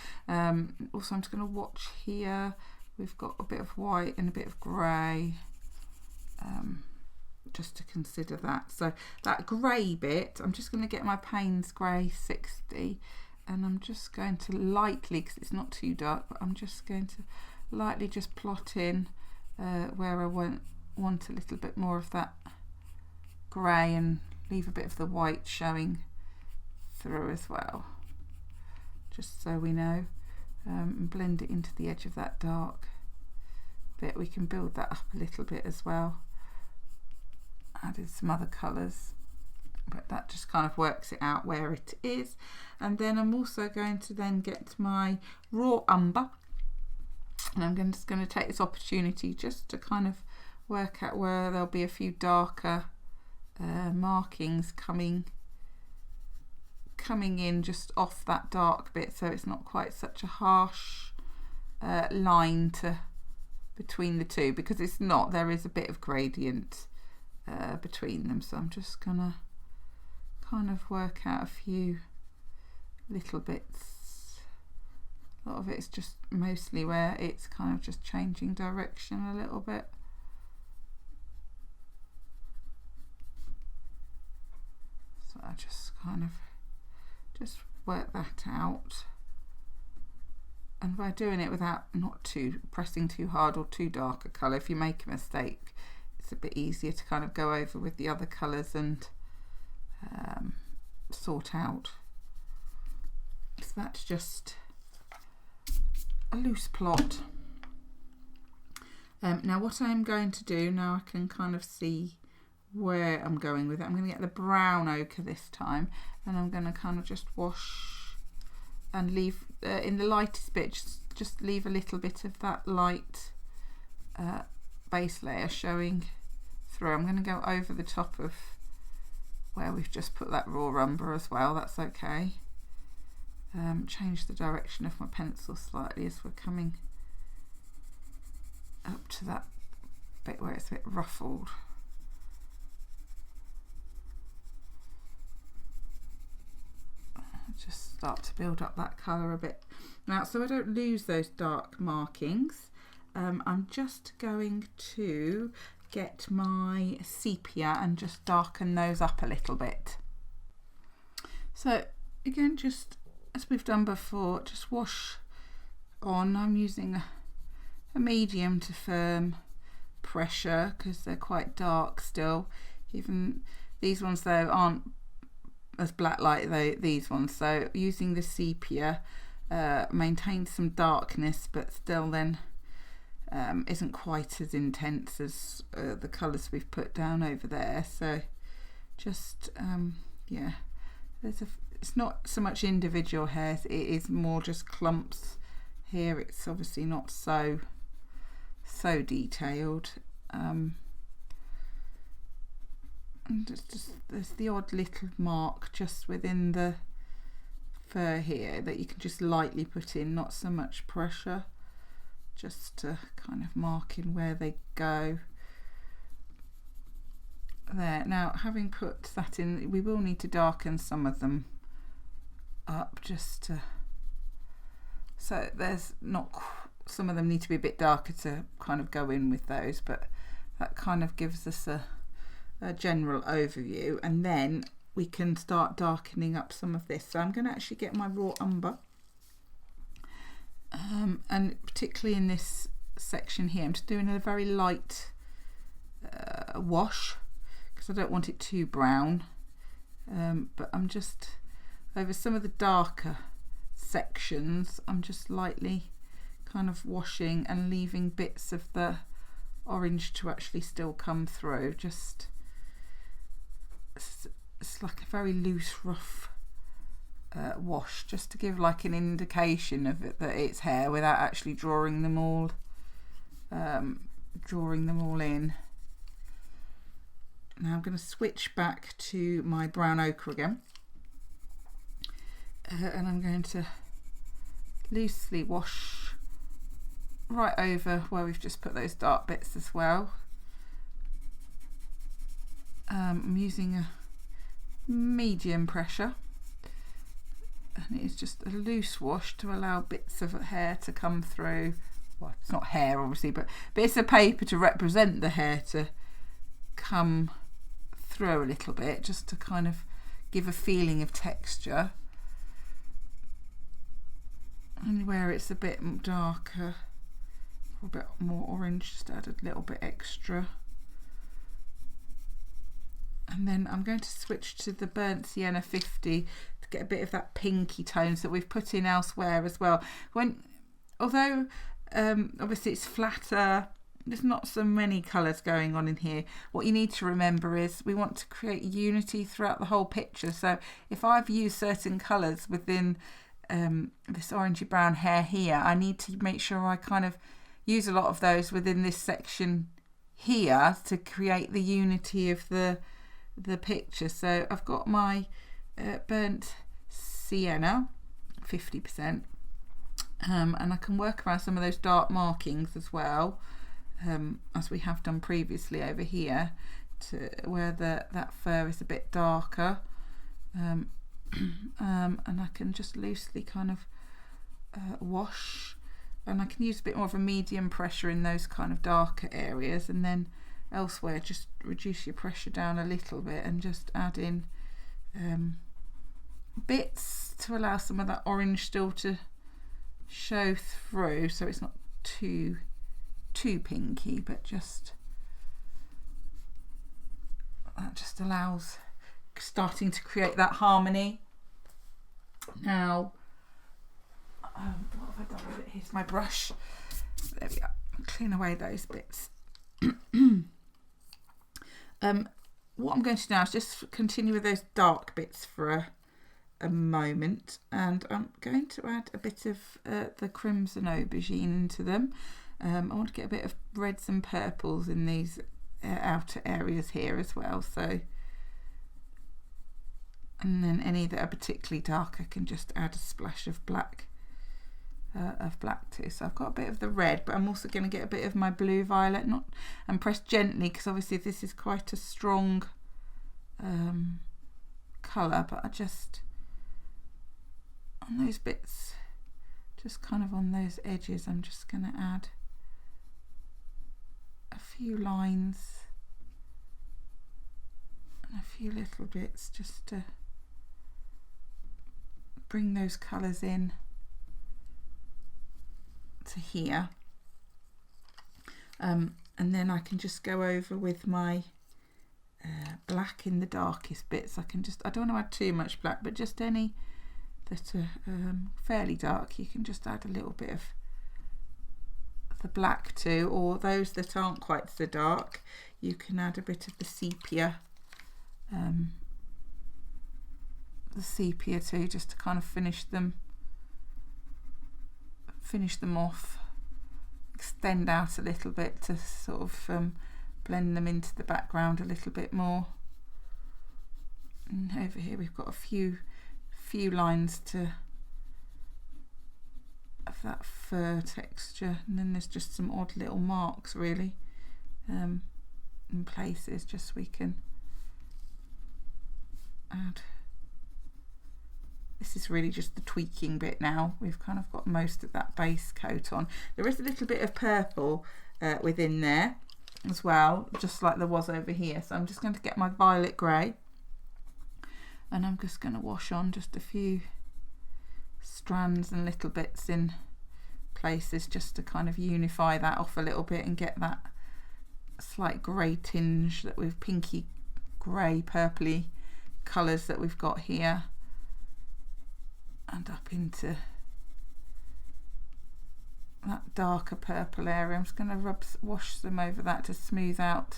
Also, I'm just going to watch here, we've got a bit of white and a bit of grey, just to consider that. So that grey bit, I'm just going to get my Payne's Grey 60, and I'm just going to lightly, because it's not too dark, but I'm just going to lightly just plot in where I want a little bit more of that grey, and leave a bit of the white showing through as well, just so we know, and blend it into the edge of that dark bit. We can build that up a little bit as well. Added some other colours, but that just kind of works it out where it is. And then I'm also going to then get my raw umber, and I'm just going to take this opportunity just to kind of work out where there'll be a few darker markings coming in just off that dark bit, so it's not quite such a harsh line between the two, because it's not, there is a bit of gradient between them. So I'm just gonna kind of work out a few little bits. A lot of it is just mostly where it's kind of just changing direction a little bit. So I just kind of just work that out, and by doing it without not too pressing too hard or too dark a colour, if you make a mistake, it's a bit easier to kind of go over with the other colours and sort out. So that's just a loose plot. Now what I'm going to do, now I can kind of see where I'm going with it, I'm going to get the brown ochre this time, and I'm going to kind of just wash and leave in the lightest bit, just leave a little bit of that light base layer showing through. I'm going to go over the top of where we've just put that raw umber as well, that's okay. Change the direction of my pencil slightly as we're coming up to that bit where it's a bit ruffled. Just start to build up that colour a bit. Now, so I don't lose those dark markings, I'm just going to get my sepia and just darken those up a little bit. So again, just as we've done before, just wash on. I'm using a medium to firm pressure because they're quite dark still. Even these ones though aren't as black like these ones, so using the sepia maintains some darkness, but still then isn't quite as intense as the colours we've put down over there. So just yeah, it's not so much individual hairs, it is more just clumps here. It's obviously not so so detailed. And there's the odd little mark just within the fur here that you can just lightly put in, not so much pressure, just to kind of mark in where they go. There. Now, having put that in, we will need to darken some of them up just to, so there's not, some of them need to be a bit darker to kind of go in with those, but that kind of gives us a general overview, and then we can start darkening up some of this. So I'm going to actually get my raw umber, and particularly in this section here, I'm just doing a very light wash because I don't want it too brown, but I'm just over some of the darker sections, I'm just lightly kind of washing and leaving bits of the orange to actually still come through. Just it's like a very loose, rough wash, just to give like an indication of it that it's hair without actually drawing them all in. Now I'm going to switch back to my brown ochre again, and I'm going to loosely wash right over where we've just put those dark bits as well. I'm using a medium pressure, and it is just a loose wash to allow bits of hair to come through. Well, it's not hair obviously, but bits of paper to represent the hair to come through a little bit, just to kind of give a feeling of texture. And where it's a bit darker, or a bit more orange, just add a little bit extra. And then I'm going to switch to the burnt sienna 50 to get a bit of that pinky tones that we've put in elsewhere as well. Although obviously it's flatter, there's not so many colours going on in here. What you need to remember is we want to create unity throughout the whole picture. So if I've used certain colours within this orangey brown hair here, I need to make sure I kind of use a lot of those within this section here to create the unity of the picture. So I've got my burnt sienna 50%, and I can work around some of those dark markings as well, as we have done previously over here, to where that fur is a bit darker, and I can just loosely kind of wash, and I can use a bit more of a medium pressure in those kind of darker areas, and then elsewhere just reduce your pressure down a little bit and just add in bits to allow some of that orange still to show through, so it's not too pinky, but just that just allows starting to create that harmony. Now what have I done with it? Here's my brush. There we go. Clean away those bits. What I'm going to do now is just continue with those dark bits for a moment, and I'm going to add a bit of the crimson aubergine into them. I want to get a bit of reds and purples in these outer areas here as well, so, and then any that are particularly dark I can just add a splash of black too. So I've got a bit of the red, but I'm also going to get a bit of my blue violet, and press gently, because obviously this is quite a strong colour, but I just, on those bits, just kind of on those edges, I'm just going to add a few lines and a few little bits just to bring those colours in to here, and then I can just go over with my black in the darkest bits. I don't want to add too much black, but just any that are fairly dark, you can just add a little bit of the black to, or those that aren't quite so dark, you can add a bit of the sepia too, just to kind of finish them off extend out a little bit to sort of blend them into the background a little bit more. And over here we've got a few lines of that fur texture, and then there's just some odd little marks really in places, just so we can add. This is really just the tweaking bit now. We've kind of got most of that base coat on. There is a little bit of purple within there as well, just like there was over here. So I'm just going to get my violet grey, and I'm just going to wash on just a few strands and little bits in places, just to kind of unify that off a little bit and get that slight grey tinge that we've pinky grey purpley colours that we've got here, and up into that darker purple area. I'm just going to wash some over that to smooth out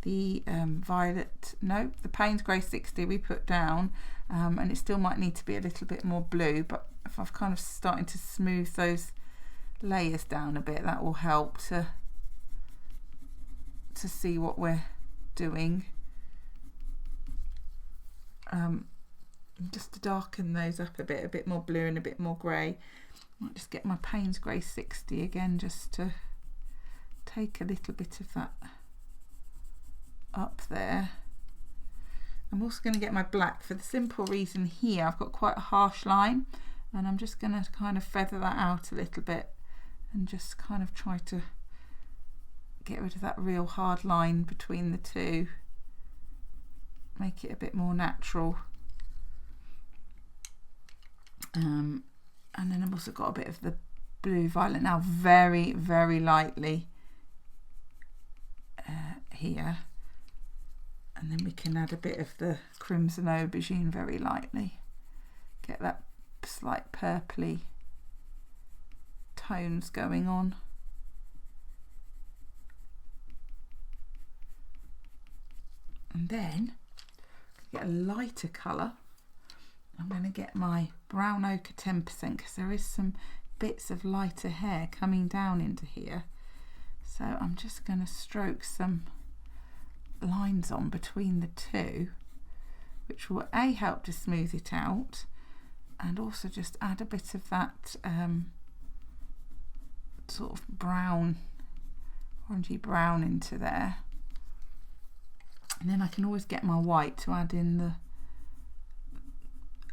the the Payne's Grey 60 we put down, and it still might need to be a little bit more blue, but if I've kind of starting to smooth those layers down a bit, that will help to see what we're doing. Just to darken those up a bit more blue and a bit more grey. I might just get my Payne's Grey 60 again, just to take a little bit of that up there. I'm also going to get my black, for the simple reason here I've got quite a harsh line, and I'm just going to kind of feather that out a little bit and just kind of try to get rid of that real hard line between the two, make it a bit more natural. And then I've also got a bit of the blue violet now, very lightly here, and then we can add a bit of the crimson aubergine very lightly, get that slight purpley tones going on. And then get a lighter colour. I'm going to get my brown ochre 10%, because there is some bits of lighter hair coming down into here. So I'm just going to stroke some lines on between the two, which will help to smooth it out, and also just add a bit of that sort of brown, orangey brown into there. And then I can always get my white to add in the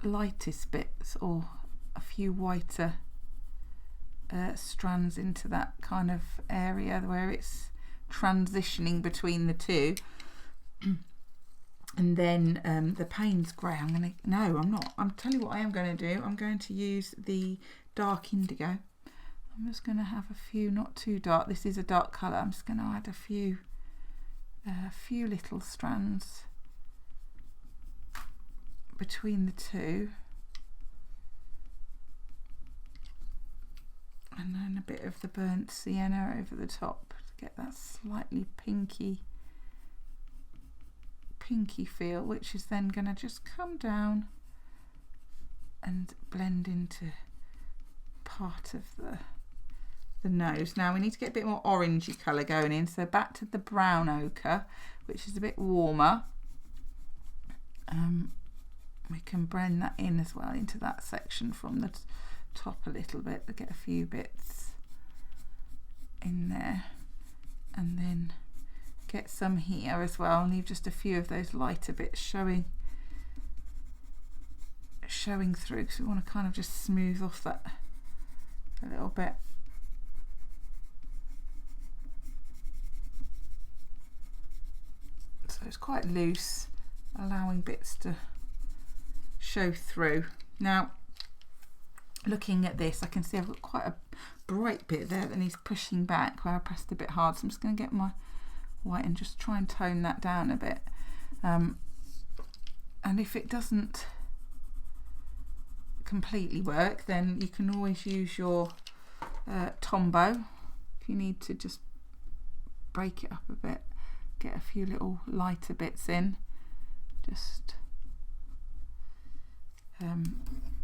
lightest bits, or a few whiter strands into that kind of area where it's transitioning between the two. And then the Payne's Grey, I'm telling you what I am going to do. I'm going to use the dark indigo. I'm just going to have a few, not too dark, this is a dark colour. I'm just going to add a few little strands between the two, and then a bit of the burnt sienna over the top to get that slightly pinky feel, which is then going to just come down and blend into part of the nose. Now we need to get a bit more orangey colour going in, so back to the brown ochre, which is a bit warmer. We can blend that in as well into that section from the top a little bit to get a few bits in there, and then get some here as well, and leave just a few of those lighter bits showing through, because we want to kind of just smooth off that a little bit. So it's quite loose, allowing bits to show through. Now looking at this, I can see I've got quite a bright bit there that needs pushing back where I pressed a bit hard, so I'm just going to get my white and just try and tone that down a bit. And if it doesn't completely work, then you can always use your Tombow if you need to just break it up a bit, get a few little lighter bits in, just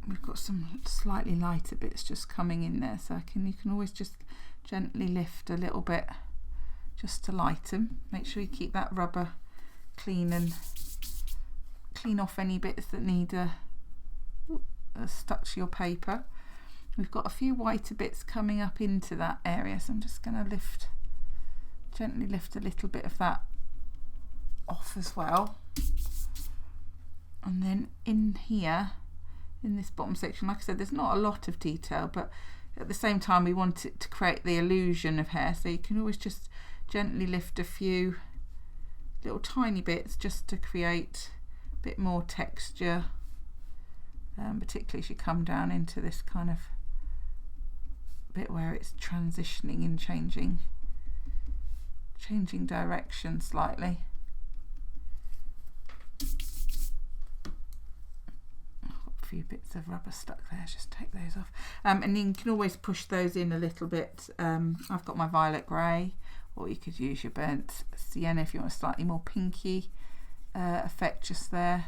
we've got some slightly lighter bits just coming in there, so you can always just gently lift a little bit just to lighten. Make sure you keep that rubber clean and clean off any bits that need stuck to your paper. We've got a few whiter bits coming up into that area, so I'm just going to gently lift a little bit of that off as well. And then in here, in this bottom section, like I said, there's not a lot of detail, but at the same time we want it to create the illusion of hair, so you can always just gently lift a few little tiny bits just to create a bit more texture, particularly as you come down into this kind of bit where it's transitioning and changing direction slightly. A few bits of rubber stuck there, just take those off, and you can always push those in a little bit. I've got my violet grey, or you could use your burnt sienna if you want a slightly more pinky effect just there.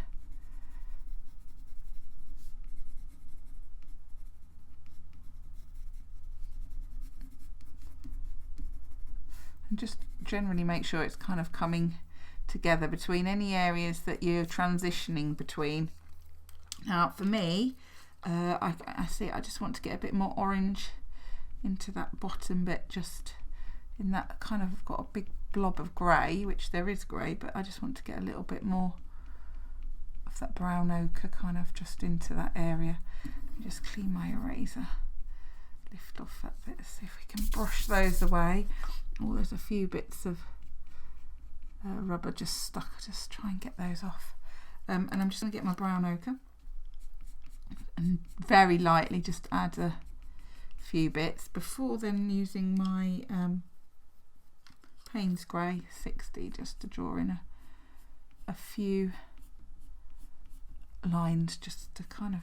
And just generally make sure it's kind of coming together between any areas that you're transitioning between. Now for me, I just want to get a bit more orange into that bottom bit, just in that kind of, got a big blob of grey, which there is grey, but I just want to get a little bit more of that brown ochre kind of just into that area. Just clean my eraser, lift off that bit, see if we can brush those away. Oh, there's a few bits of rubber just stuck, just try and get those off. And I'm just going to get my brown ochre and very lightly just add a few bits before then using my Payne's Grey 60 just to draw in a few lines, just to kind of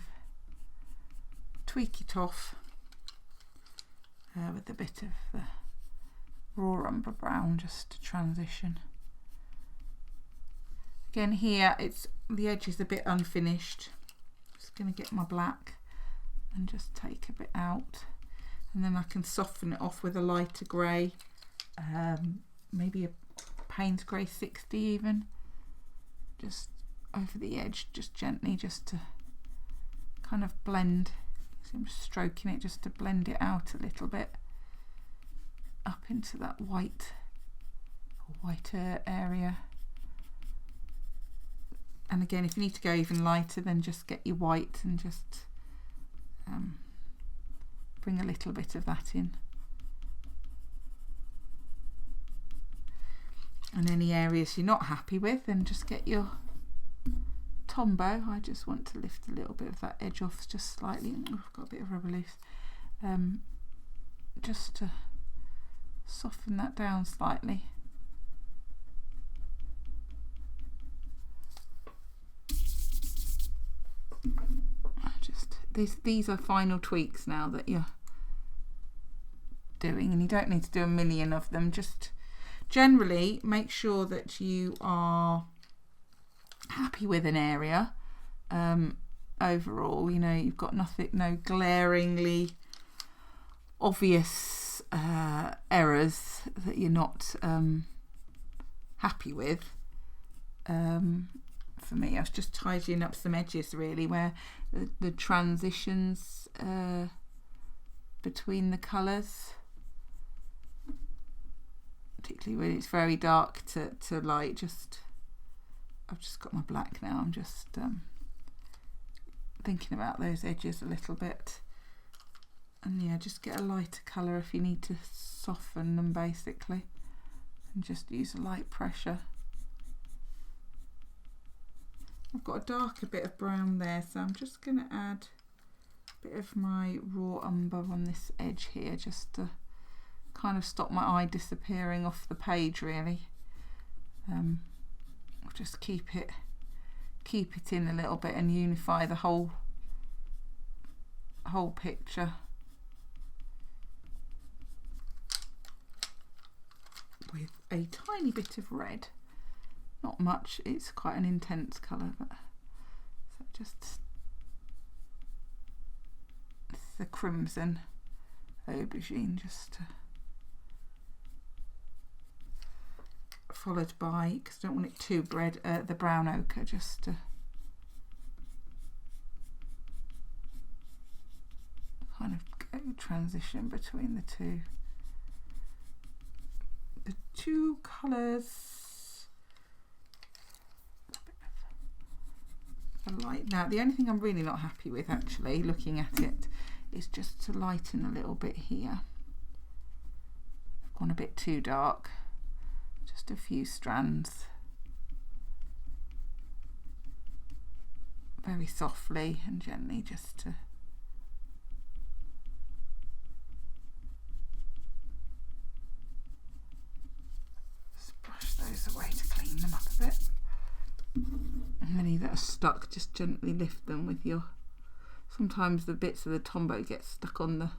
tweak it off with a bit of the raw umber brown just to transition. Again here, the edge is a bit unfinished. Just going to get my black and just take a bit out, and then I can soften it off with a lighter grey, maybe a Payne's Grey 60 even, just over the edge, just gently, just to kind of blend. So I'm just stroking it just to blend it out a little bit up into that whiter area. And again, if you need to go even lighter, then just get your white and just bring a little bit of that in. And any areas you're not happy with, then just get your Tombow. I just want to lift a little bit of that edge off just slightly. Oh, I've got a bit of rubber loose. Just to soften that down slightly. These are final tweaks now that you're doing, and you don't need to do a million of them. Just generally make sure that you are happy with an area overall. You know, you've got no glaringly obvious errors that you're not happy with. For me, I was just tidying up some edges really, where the transitions between the colours, particularly when it's very dark to light. I've just got my black now. I'm just thinking about those edges a little bit, and yeah, just get a lighter colour if you need to soften them basically, and just use a light pressure. I've got a darker bit of brown there, so I'm just going to add a bit of my raw umber on this edge here, just to kind of stop my eye disappearing off the page really. I'll just keep it in a little bit and unify the whole picture with a tiny bit of red. Not much, it's quite an intense colour, but so just the crimson aubergine, just followed by, because I don't want it too red, the brown ochre, just to kind of go transition between the two colours. A light. Now the only thing I'm really not happy with, actually, looking at it, is just to lighten a little bit here. I've gone a bit too dark. Just a few strands, very softly and gently, just to brush those away to clean them up a bit. And any that are stuck, just gently lift them with your, sometimes the bits of the Tombow get stuck on the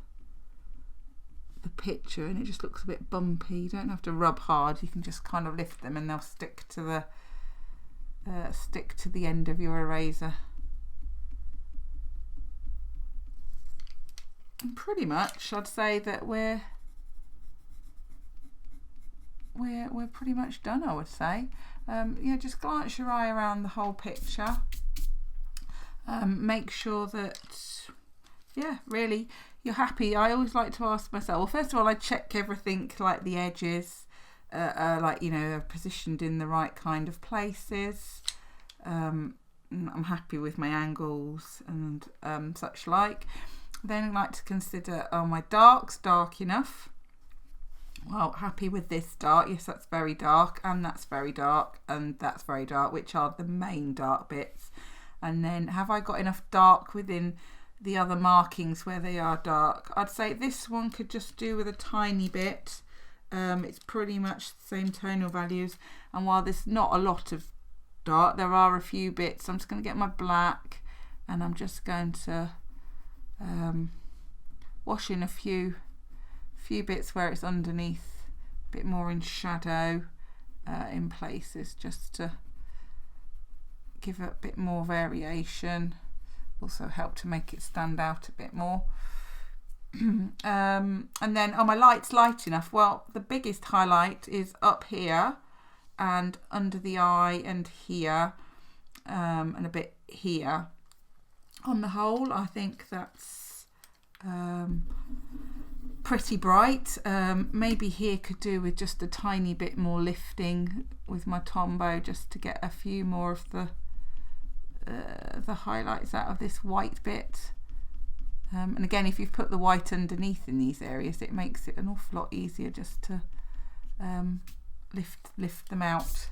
picture and it just looks a bit bumpy. You don't have to rub hard, you can just kind of lift them and they'll stick to the end of your eraser. And pretty much I'd say that we're pretty much done, I would say. Yeah, just glance your eye around the whole picture. Make sure that, yeah, really you're happy. I always like to ask myself, well, first of all, I check everything, like the edges, like, you know, are positioned in the right kind of places. I'm happy with my angles and such like. Then I like to consider, are my darks dark enough? Well, happy with this dark. Yes, that's very dark, and that's very dark, and that's very dark, which are the main dark bits. And then have I got enough dark within the other markings where they are dark? I'd say this one could just do with a tiny bit. It's pretty much the same tonal values, and while there's not a lot of dark, there are a few bits. I'm just going to get my black and I'm just going to wash in a few bits where it's underneath, a bit more in shadow in places, just to give it a bit more variation. Also help to make it stand out a bit more. And then, are my lights light enough? Well, the biggest highlight is up here and under the eye and here, and a bit here. On the whole, I think that's pretty bright. Maybe here could do with just a tiny bit more lifting with my Tombow, just to get a few more of the highlights out of this white bit. And again, if you've put the white underneath in these areas, it makes it an awful lot easier just to lift them out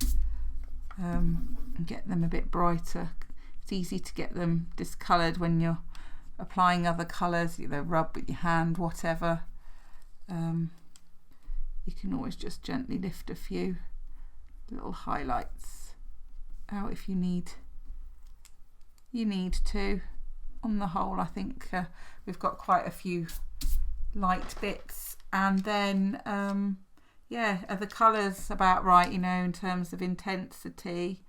and get them a bit brighter. It's easy to get them discoloured when you're applying other colours, either rub with your hand, whatever. You can always just gently lift a few little highlights out if you need to. On the whole, I think we've got quite a few light bits, and then yeah, are the colours about right, you know, in terms of intensity?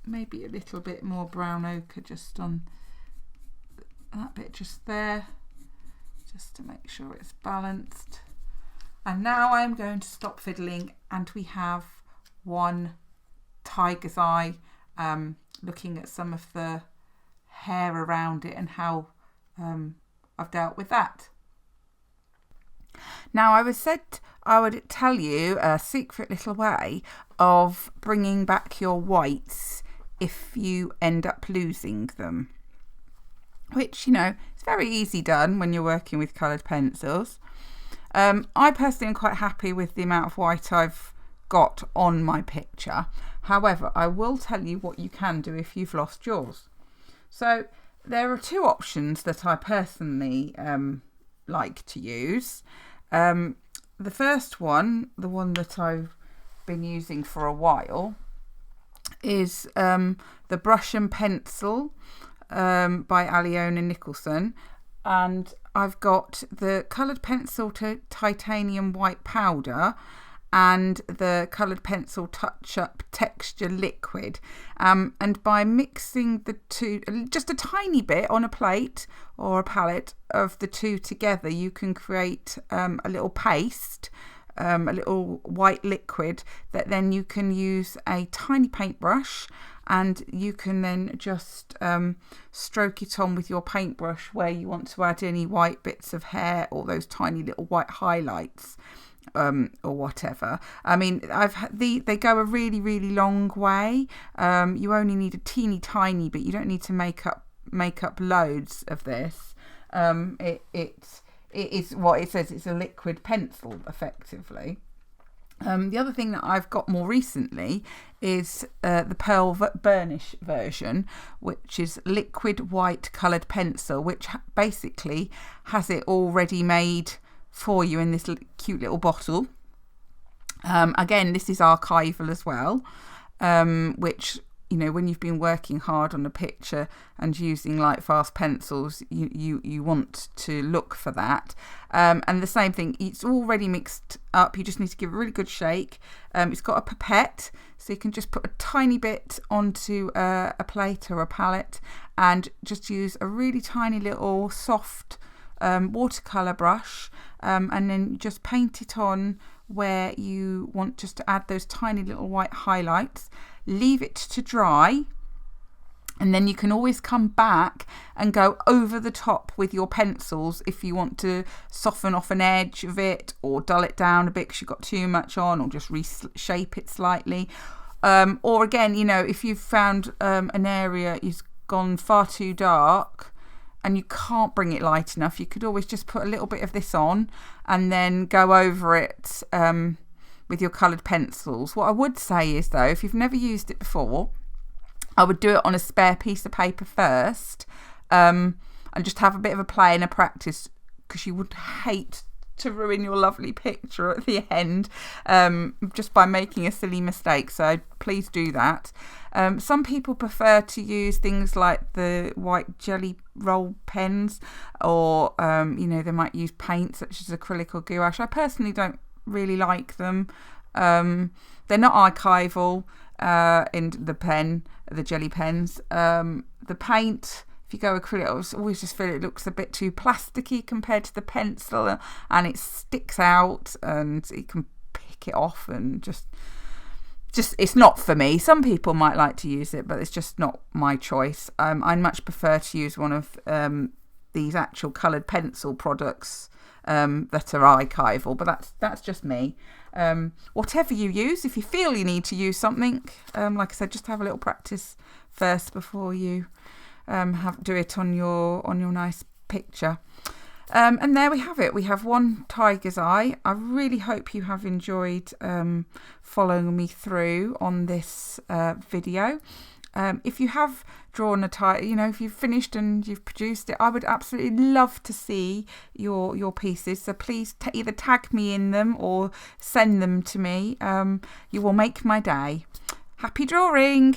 Maybe a little bit more brown ochre just on that bit just there, just to make sure it's balanced. And now I'm going to stop fiddling, and we have one tiger's eye, looking at some of the hair around it and how I've dealt with that. Now, I said I would tell you a secret little way of bringing back your whites if you end up losing them, which, you know, it's very easy done when you're working with coloured pencils. I personally am quite happy with the amount of white I've got on my picture. However, I will tell you what you can do if you've lost yours. So there are two options that I personally like to use. The first one, the one that I've been using for a while, is the Brush and Pencil by Aliona Nicholson, and I've got the coloured pencil to titanium white powder and the coloured pencil touch up texture liquid, and by mixing the two, just a tiny bit on a plate or a palette of the two together, you can create a little paste, a little white liquid that then you can use a tiny paintbrush, and you can then just stroke it on with your paintbrush where you want to add any white bits of hair or those tiny little white highlights, or whatever. I mean, they go a really, really long way. You only need a teeny tiny bit. You don't need to make up loads of this. It is what it says. It's a liquid pencil, effectively. The other thing that I've got more recently is the Pearl Burnish version, which is liquid white coloured pencil, which basically has it already made for you in this cute little bottle. Again, this is archival as well, which, you know, when you've been working hard on a picture and using light fast pencils, you want to look for that. And the same thing, it's already mixed up. You just need to give it a really good shake. It's got a pipette, so you can just put a tiny bit onto a plate or a palette and just use a really tiny little soft watercolour brush, and then just paint it on where you want, just to add those tiny little white highlights. Leave it to dry, and then you can always come back and go over the top with your pencils if you want to soften off an edge of it or dull it down a bit because you've got too much on, or just reshape it slightly. Or again, you know, if you've found an area is gone far too dark and you can't bring it light enough, you could always just put a little bit of this on and then go over it with your coloured pencils. What I would say is, though, if you've never used it before, I would do it on a spare piece of paper first, and just have a bit of a play and a practice, because you would hate to ruin your lovely picture at the end just by making a silly mistake. So please do that. Some people prefer to use things like the white jelly roll pens, or you know, they might use paint such as acrylic or gouache. I personally don't really like them. They're not archival in the jelly pens. The paint, if you go acrylic, I always just feel it looks a bit too plasticky compared to the pencil, and it sticks out and you can pick it off, and just it's not for me. Some people might like to use it, but it's just not my choice. I much prefer to use one of these actual coloured pencil products that are archival, but that's just me. Whatever you use, if you feel you need to use something, like I said, just have a little practice first before you do it on your nice picture. And there we have it. We have one tiger's eye. I really hope you have enjoyed following me through on this video. If you have drawn a tiger, you know, if you've finished and you've produced it, I would absolutely love to see your pieces. So please either tag me in them or send them to me. You will make my day. Happy drawing!